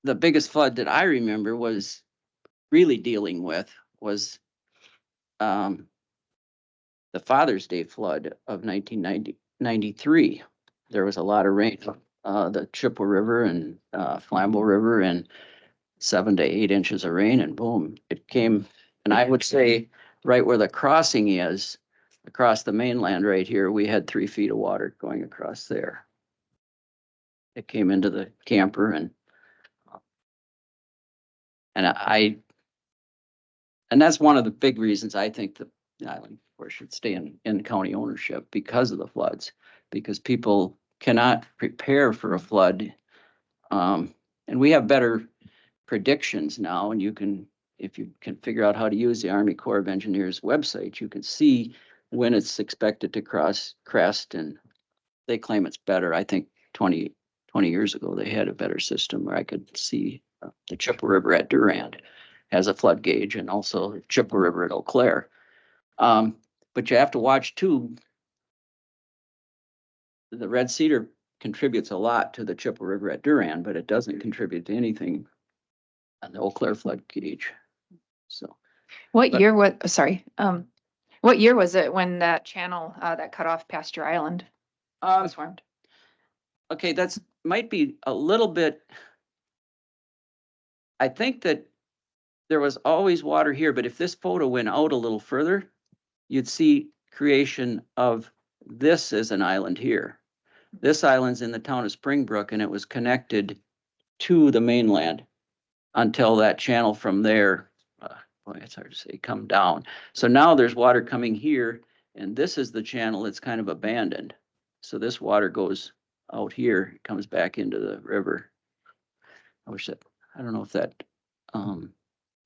the biggest flood that I remember was really dealing with was the Father's Day flood of 1993. there was a lot of rain, the Chippewa River and, Flambeau River, and 7 to 8 inches of rain, and boom, it came. And I would say right where the crossing is, across the mainland right here, we had 3 feet of water going across there. It came into the camper, and and that's one of the big reasons I think the island, of course, should stay in county ownership because of the floods, because people cannot prepare for a flood. And we have better predictions now, and if you can figure out how to use the Army Corps of Engineers website, you can see when it's expected to crest, and they claim it's better. I think 20 years ago, they had a better system where I could see the Chippewa River at Durand has a flood gauge, and also the Chippewa River at Eau Claire. But you have to watch too. The Red Cedar contributes a lot to the Chippewa River at Durand, but it doesn't contribute to anything on the Eau Claire flood gauge. So. What But- year, what year was it when that channel, that cut off Pasture Island was formed? Okay, that's might be a little bit. I think that there was always water here, but if this photo went out a little further, you'd see creation of this as an island here. This island's in the town of Springbrook, and it was connected to the mainland until that channel from there, boy, it's hard to say, come down. So now there's water coming here, and this is the channel that's kind of abandoned. So this water goes out here, it comes back into the river. I wish that, I don't know if that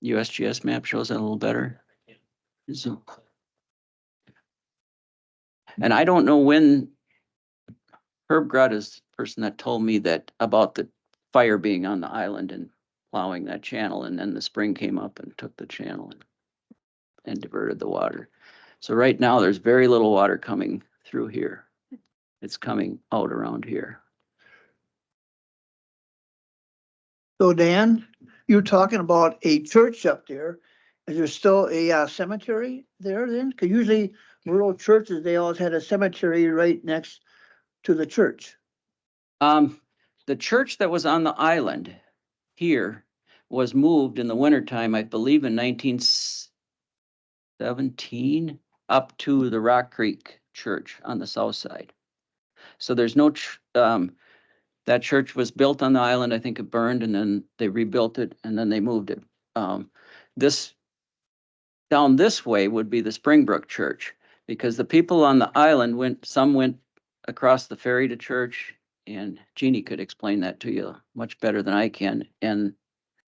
USGS map shows that a little better. So, and I don't know when Herb Grutt is the person that told me that about the fire being on the island and plowing that channel, and then the spring came up and took the channel and diverted the water. So right now there's very little water coming through here. It's coming out around here. So Dan, you're talking about a church up there. Is there still a cemetery there then? Because usually rural churches, they always had a cemetery right next to the church. The church that was on the island here was moved in the wintertime, I believe in 1917, up to the Rock Creek Church on the south side. So there's no, that church was built on the island. I think it burned, and then they rebuilt it, and then they moved it. This down this way would be the Springbrook Church, because the people on the island some went across the ferry to church, and Jeannie could explain that to you much better than I can. And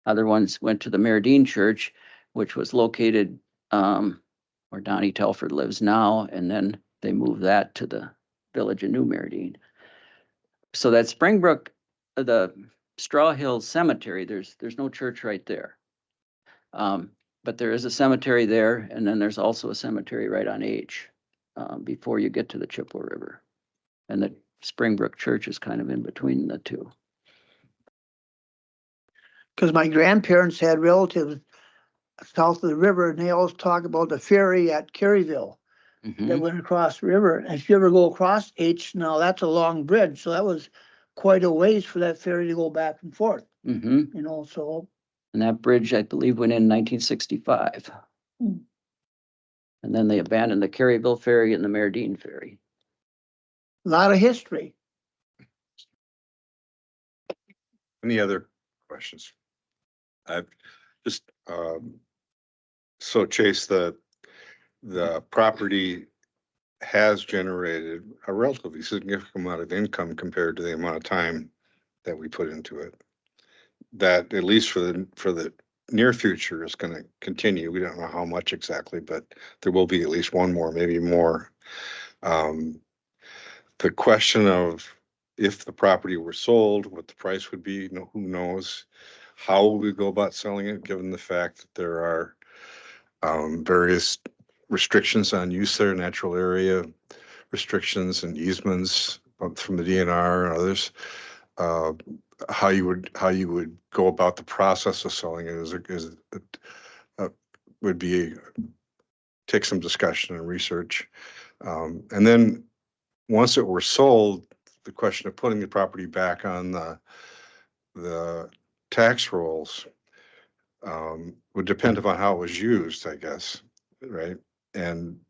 other ones went to the Meridine Church, which was located where Donnie Telford lives now, and then they moved that to the village of New Meridine. So that Springbrook, the Straw Hill Cemetery, there's no church right there. But there is a cemetery there, and then there's also a cemetery right on H before you get to the Chippewa River. And the Springbrook Church is kind of in between the two. Because my grandparents had relatives south of the river, and they always talk about the ferry at Caryville that went across the river. And if you ever go across H, now that's a long bridge, so that was quite a ways for that ferry to go back and forth. You know, so. And that bridge, I believe, went in 1965. And then they abandoned the Caryville Ferry and the Meridine Ferry. A lot of history. Any other questions? I've just, so Chase, the property has generated a relatively significant amount of income compared to the amount of time that we put into it. That at least for the near future is going to continue. We don't know how much exactly, but there will be at least one more, maybe more. The question of if the property were sold, what the price would be, who knows? How will we go about selling it, given the fact that there are various restrictions on use there, natural area restrictions and easements from the DNR and others. How you would go about the process of selling it would be take some discussion and research. And then once it were sold, the question of putting the property back on the tax rolls would depend upon how it was used, I guess, right? And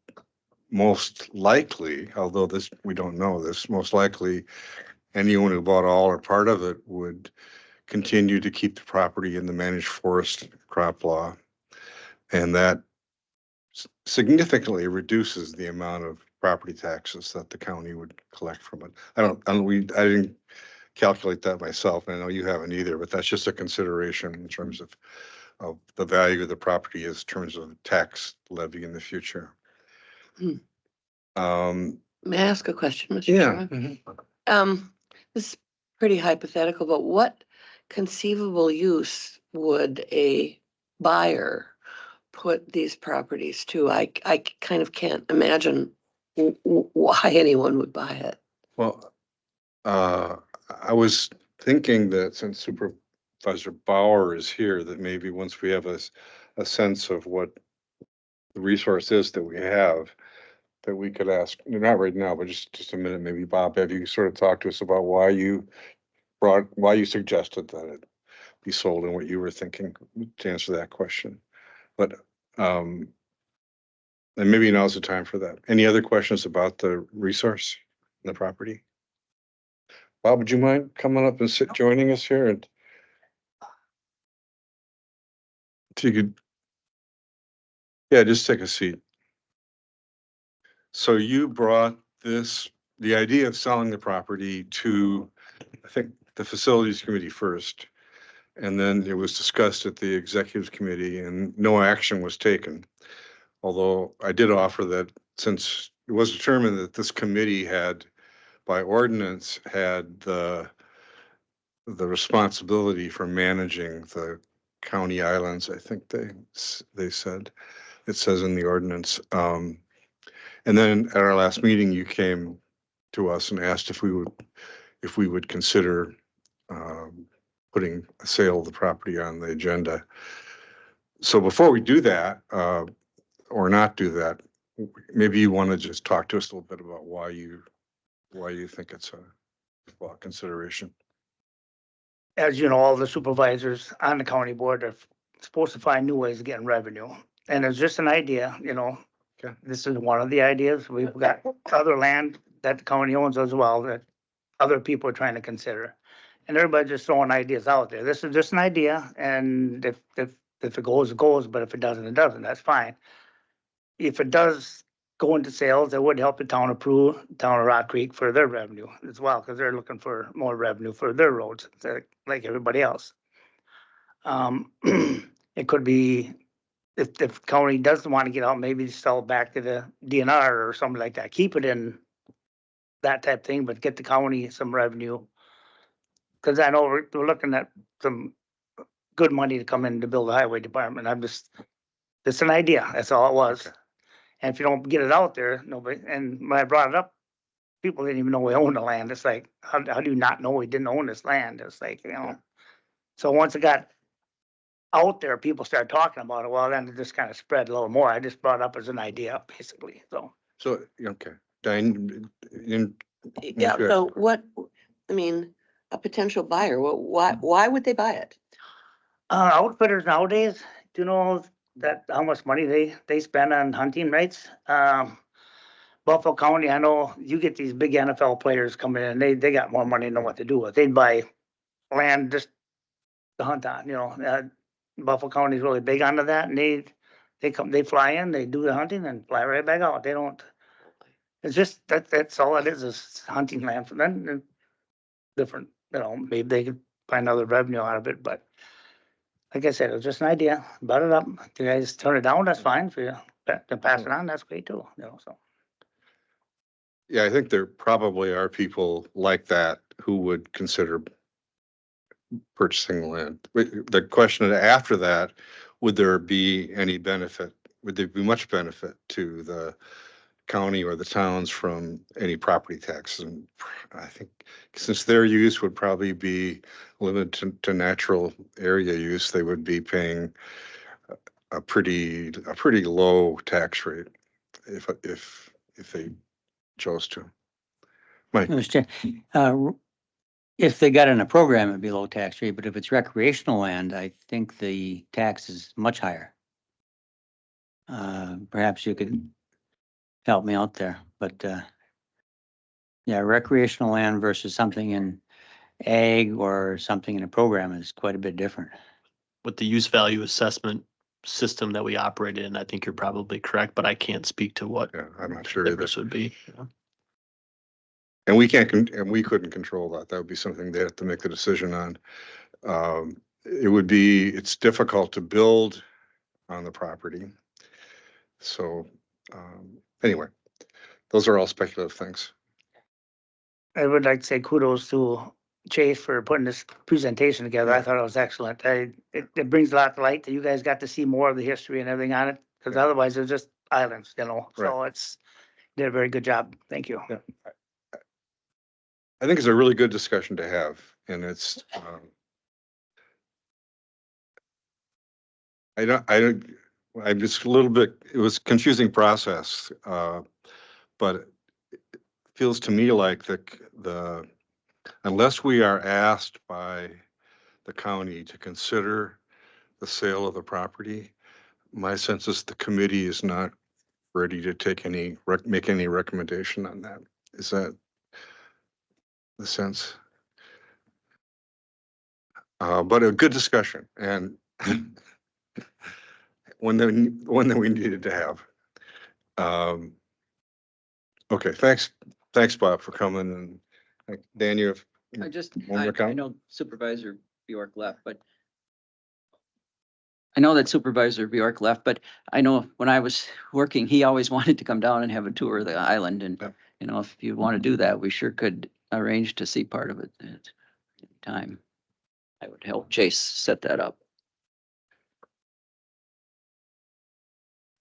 most likely, although this, we don't know this, most likely anyone who bought all or part of it would continue to keep the property in the managed forest crop law. And that significantly reduces the amount of property taxes that the county would collect from it. I didn't calculate that myself, and I know you haven't either, but that's just a consideration in terms of the value of the property in terms of tax levy in the future. Hmm. Um, May I ask a question, Mr. yeah. Chairman? This is pretty hypothetical, but what conceivable use would a buyer put these properties to? I kind of can't imagine why anyone would buy it. Well, I was thinking that since Supervisor Bauer is here, that maybe once we have a sense of what the resource is that we have, that we could ask, not right now, but just a minute, maybe Bob, have you sort of talked to us about why you suggested that it be sold and what you were thinking to answer that question. But, and maybe now's the time for that. Any other questions about the resource, the property? Bob, would you mind coming up and joining us here? And if you could, yeah, just take a seat. So you brought the idea of selling the property to, I think, the facilities committee first. And then it was discussed at the executive committee and no action was taken. Although I did offer that since it was determined that this committee had, by ordinance, had the responsibility for managing the county islands, I think they said, it says in the ordinance. And then at our last meeting, you came to us and asked if we would consider putting a sale of the property on the agenda. So before we do that, or not do that, maybe you want to just talk to us a little bit about why you think it's a consideration. As you know, all the supervisors on the county board are supposed to find new ways of getting revenue. And it's just an idea, you know. Okay. This is one of the ideas. We've got other land that the county owns as well that other people are trying to consider. And everybody's just throwing ideas out there. This is just an idea, and if it goes, it goes, but if it doesn't, it doesn't. That's fine. If it does go into sales, it would help the town of Prue, town of Rock Creek for their revenue as well, because they're looking for more revenue for their roads, like everybody else. It could be, if county doesn't want to get out, maybe sell it back to the DNR or something like that. Keep it in that type of thing, but get the county some revenue. Because I know we're looking at some good money to come in to build the highway department. It's an idea. That's all it was. Okay. And if you don't get it out there, nobody, and when I brought it up, people didn't even know we owned the land. It's like, how do you not know we didn't own this land? It's like, you know. So once it got out there, people started talking about it. Well, then it just kind of spread a little more. I just brought it up as an idea, basically, so. So, okay, Diane, Yeah, so what, I mean, a potential buyer, why would they buy it? Outfitters nowadays, do you know that how much money they spend on hunting rights? Buffalo County, I know you get these big NFL players coming in, they got more money to know what to do with. They'd buy land just to hunt on, you know. Buffalo County is really big onto that, and they fly in, they do the hunting and fly right back out. They don't. It's just that's all it is hunting land for them. And different, you know, maybe they could find other revenue out of it, but like I said, it was just an idea. Brought it up. If you guys turn it down, that's fine. For you to pass it on, that's great too, you know, so. yeah, I think there probably are people like that who would consider purchasing land. The question after that, would there be any benefit? Would there be much benefit to the county or the towns from any property taxes? And I think since their use would probably be limited to natural area use, they would be paying a pretty low tax rate if they chose to. Mike, Mr. Chair, if they got in a program, it'd be low tax rate, but if it's recreational land, I think the tax is much higher. Perhaps you could help me out there, but, yeah, recreational land versus something in ag or something in a program is quite a bit different. With the use value assessment system that we operate in, I think you're probably correct, but I can't speak to what yeah, I'm not sure the either. difference would be. And we can't, and we couldn't control that. That would be something they have to make the decision on. It's difficult to build on the property. So, anyway, those are all speculative things. I would like to say kudos to Chase for putting this presentation together. I thought it was excellent. It brings a lot to light that you guys got to see more of the history and everything on it, because otherwise it's just islands, you know, so did a very good job. Thank you. Yeah. I think it's a really good discussion to have, and I'm just a little bit, it was a confusing process, but it feels to me like unless we are asked by the county to consider the sale of the property, my sense is the committee is not ready to make any recommendation on that. Is that the sense? But a good discussion, and one that we needed to have. Okay, thanks, Bob, for coming, and Dan, you have one more I comment? know Supervisor Bjork left, but I know that Supervisor Bjork left, but I know when I was working, he always wanted to come down and have a tour of the island. And, Yep. you know, if you want to do that, we sure could arrange to see part of it at any time. I would help Chase set that up.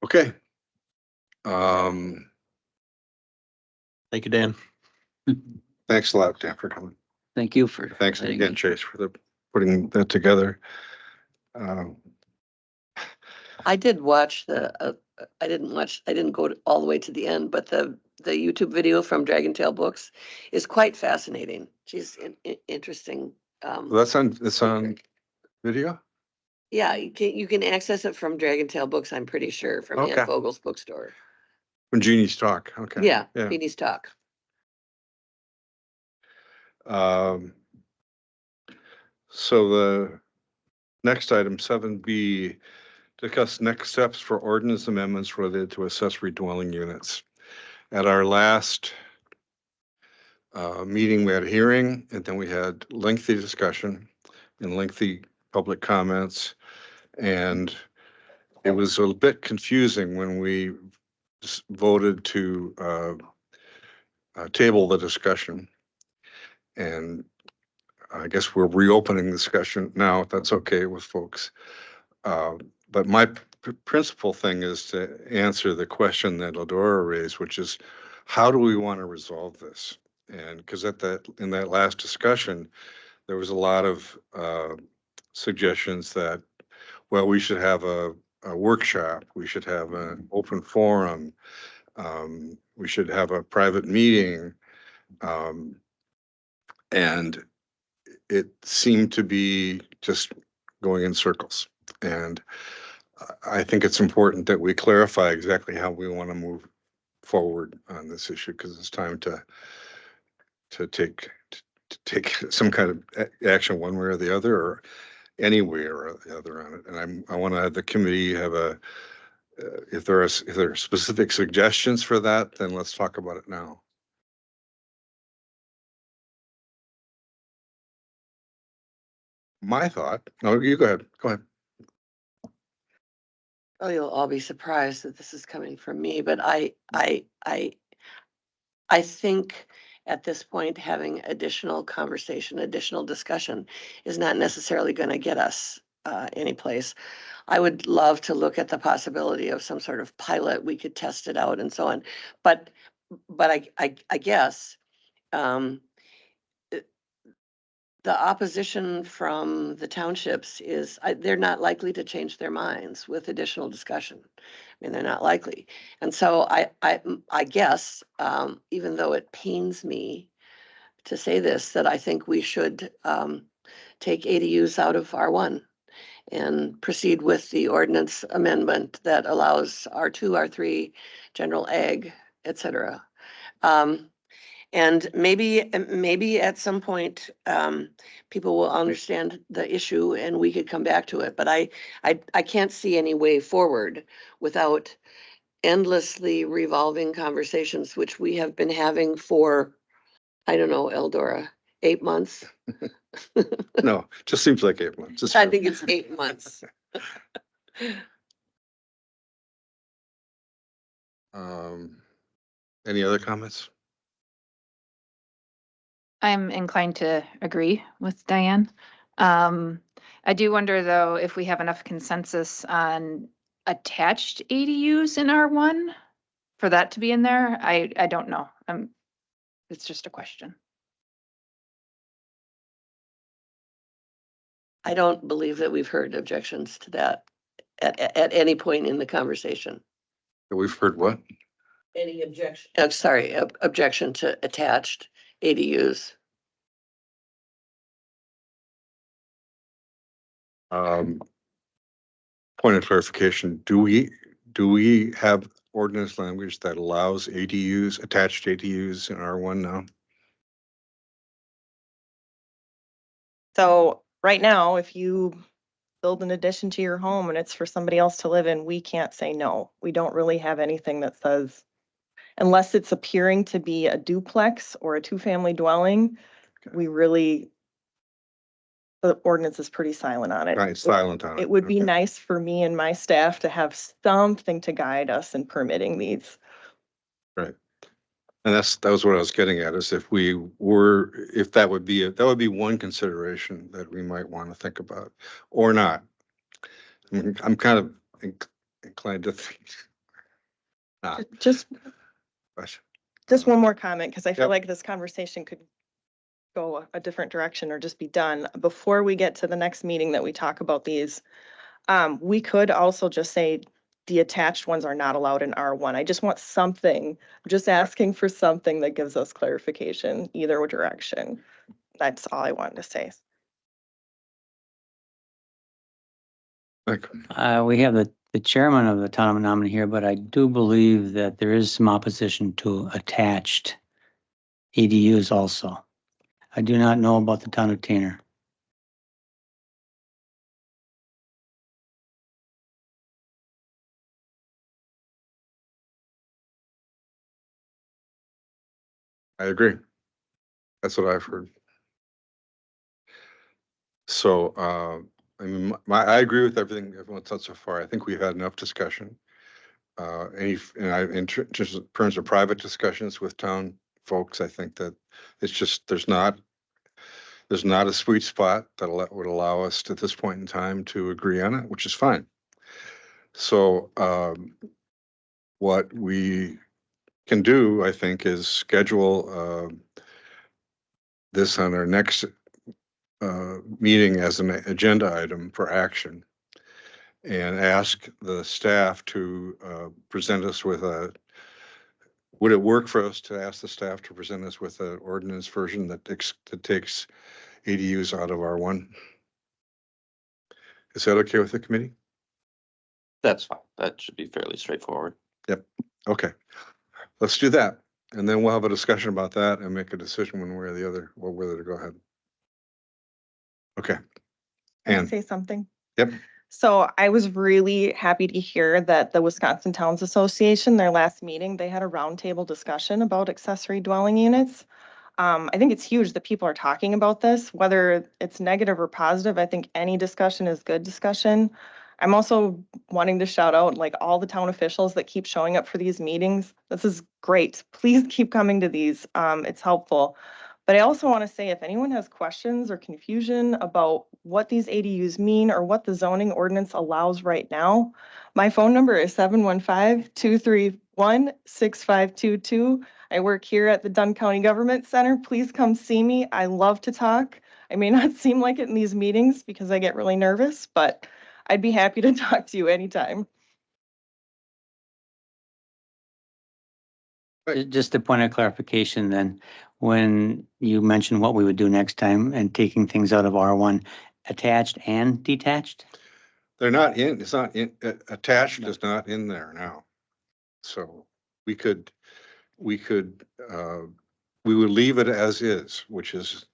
Okay. Thank you, Dan. Thanks a lot, Dan, for coming. Thank you for. Thanks letting again, me- Chase, for putting that together. I did watch I didn't go all the way to the end, but the YouTube video from Dragon Tail Books is quite fascinating. She's interesting. It's on video? Yeah, you can access it from Dragon Tail Books, I'm pretty sure, from Okay. Ann Vogel's bookstore. From Jeannie's talk, okay. Yeah, Beanie's talk. So the next item, 7B, discuss next steps for ordinance amendments related to accessory dwelling units. At our last meeting, we had a hearing, and then we had lengthy discussion and lengthy public comments. And it was a bit confusing when we voted to table the discussion. And I guess we're reopening discussion now, if that's okay with folks. But my principal thing is to answer the question that Ladora raised, which is, how do we want to resolve this? And because in that last discussion, there was a lot of suggestions that, well, we should have a workshop, we should have an open forum, we should have a private meeting, and it seemed to be just going in circles. And I think it's important that we clarify exactly how we want to move forward on this issue, because it's time to take some kind of action one way or the other, or any way or the other on it. And I want to have the committee have if there are specific suggestions for that, then let's talk about it now. My thought, no, you go ahead. Oh, you'll all be surprised that this is coming from me, but I think at this point, having additional conversation, additional discussion is not necessarily going to get us anyplace. I would love to look at the possibility of some sort of pilot. We could test it out and so on. But I guess the opposition from the townships is they're not likely to change their minds with additional discussion. I mean, they're not likely. And so I guess, even though it pains me to say this, that I think we should take ADUs out of R1 and proceed with the ordinance amendment that allows R2, R3, general ag, et cetera. And maybe at some point, people will understand the issue and we could come back to it. But I can't see any way forward without endlessly revolving conversations, which we have been having for, I don't know, Eldora, 8 months. No, just seems like 8 months. It's I true. think it's 8 months. Any other comments? I'm inclined to agree with Diane. I do wonder though, if we have enough consensus on attached ADUs in R1 for that to be in there. I don't know. It's just a question. I don't believe that we've heard objections to that at any point in the conversation. We've heard what? Any objection? Sorry, objection to attached ADUs. Point of clarification, do we have ordinance language that allows ADUs, attached ADUs in R1 now? So right now, if you build an addition to your home and it's for somebody else to live in, we can't say no. We don't really have anything that says, unless it's appearing to be a duplex or a two-family dwelling, we really, the ordinance is pretty silent on it. Right, silent on it. It would be Okay. nice for me and my staff to have something to guide us in permitting these. Right. And that was what I was getting at, is if that would be one consideration that we might want to think about, or not. I'm kind of inclined to think. Not, Just but, one more comment, because I feel Yep. like this conversation could go a different direction or just be done. Before we get to the next meeting that we talk about these, we could also just say the attached ones are not allowed in R1. I just want something, I'm just asking for something that gives us clarification either direction. That's all I wanted to say. like, We have the chairman of the town of Menominee here, but I do believe that there is some opposition to attached ADUs also. I do not know about the town of Tanner. I agree. That's what I've heard. So, I mean, I agree with everything everyone said so far. I think we've had enough discussion. In terms of private discussions with town folks, I think that it's just, there's not a sweet spot that would allow us at this point in time to agree on it, which is fine. So, what we can do, I think, is schedule this on our next meeting as an agenda item for action, and ask the staff to present us with would it work for us to ask the staff to present us with an ordinance version that takes ADUs out of R1? Is that okay with the committee? That's fine. That should be fairly straightforward. Yep. Okay. Let's do that. And then we'll have a discussion about that and make a decision one way or the other, or whether to go ahead. Okay. Can I And say something? Yep. So I was really happy to hear that the Wisconsin Towns Association, their last meeting, they had a roundtable discussion about accessory dwelling units. I think it's huge that people are talking about this, whether it's negative or positive. I think any discussion is good discussion. I'm also wanting to shout out like all the town officials that keep showing up for these meetings. This is great. Please keep coming to these. It's helpful. But I also want to say, if anyone has questions or confusion about what these ADUs mean or what the zoning ordinance allows right now, my phone number is 715-231-6522. I work here at the Dunn County Government Center. Please come see me. I love to talk. I may not seem like it in these meetings because I get really nervous, but I'd be happy to talk to you anytime. Just a point of clarification then, when you mentioned what we would do next time and taking things out of R1, attached and detached? They're not in, it's not in, attached is not in there now. So we could, we would leave it as is, which is.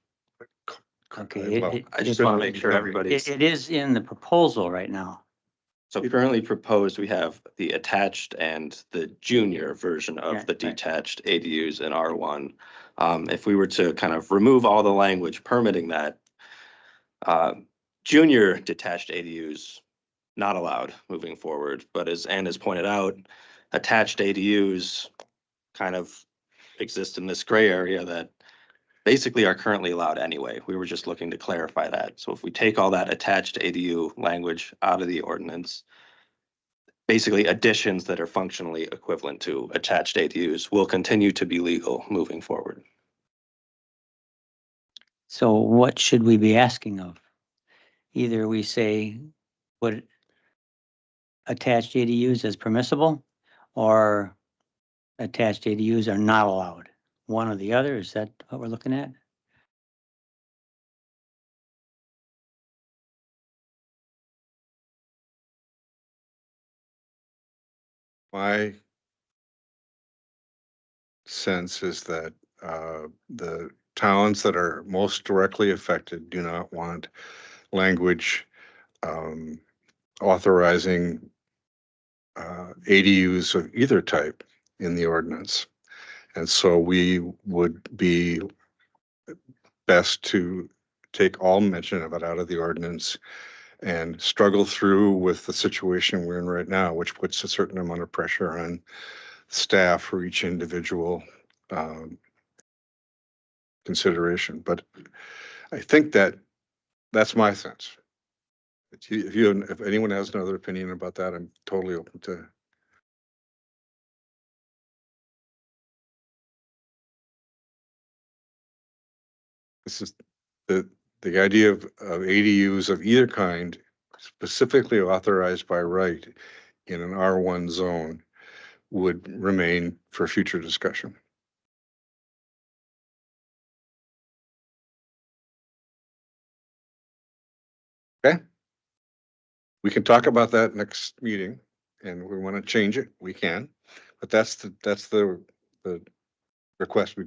Okay. well, I just want to make sure It, everybody's, it is in the proposal right now. so currently proposed, we have the attached and the junior version Yeah, of the right. detached ADUs in R1. If we were to kind of remove all the language permitting that, junior detached ADUs not allowed moving forward, but as Ann has pointed out, attached ADUs kind of exist in this gray area that basically are currently allowed anyway. We were just looking to clarify that. So if we take all that attached ADU language out of the ordinance, basically additions that are functionally equivalent to attached ADUs will continue to be legal moving forward. So what should we be asking of? Either we say, what attached ADUs is permissible, or attached ADUs are not allowed. One or the other, is that what we're looking at? My sense is that the towns that are most directly affected do not want language authorizing ADUs of either type in the ordinance. And so we would be best to take all mention of it out of the ordinance and struggle through with the situation we're in right now, which puts a certain amount of pressure on staff for each individual consideration. But I think that that's my sense. If anyone has another opinion about that, I'm totally open to. This is the idea of ADUs of either kind specifically authorized by right in an R1 zone would remain for future discussion. Okay. We can talk about that next meeting, and we want to change it, we can, but that's the request we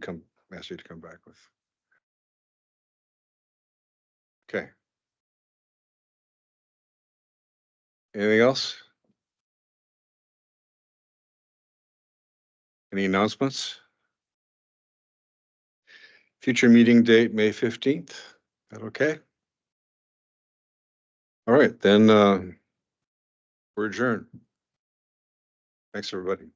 ask you to come back with. Okay. Anything else? Any announcements? Future meeting date, May 15th. Is that okay? All right, then we're adjourned. Thanks, everybody.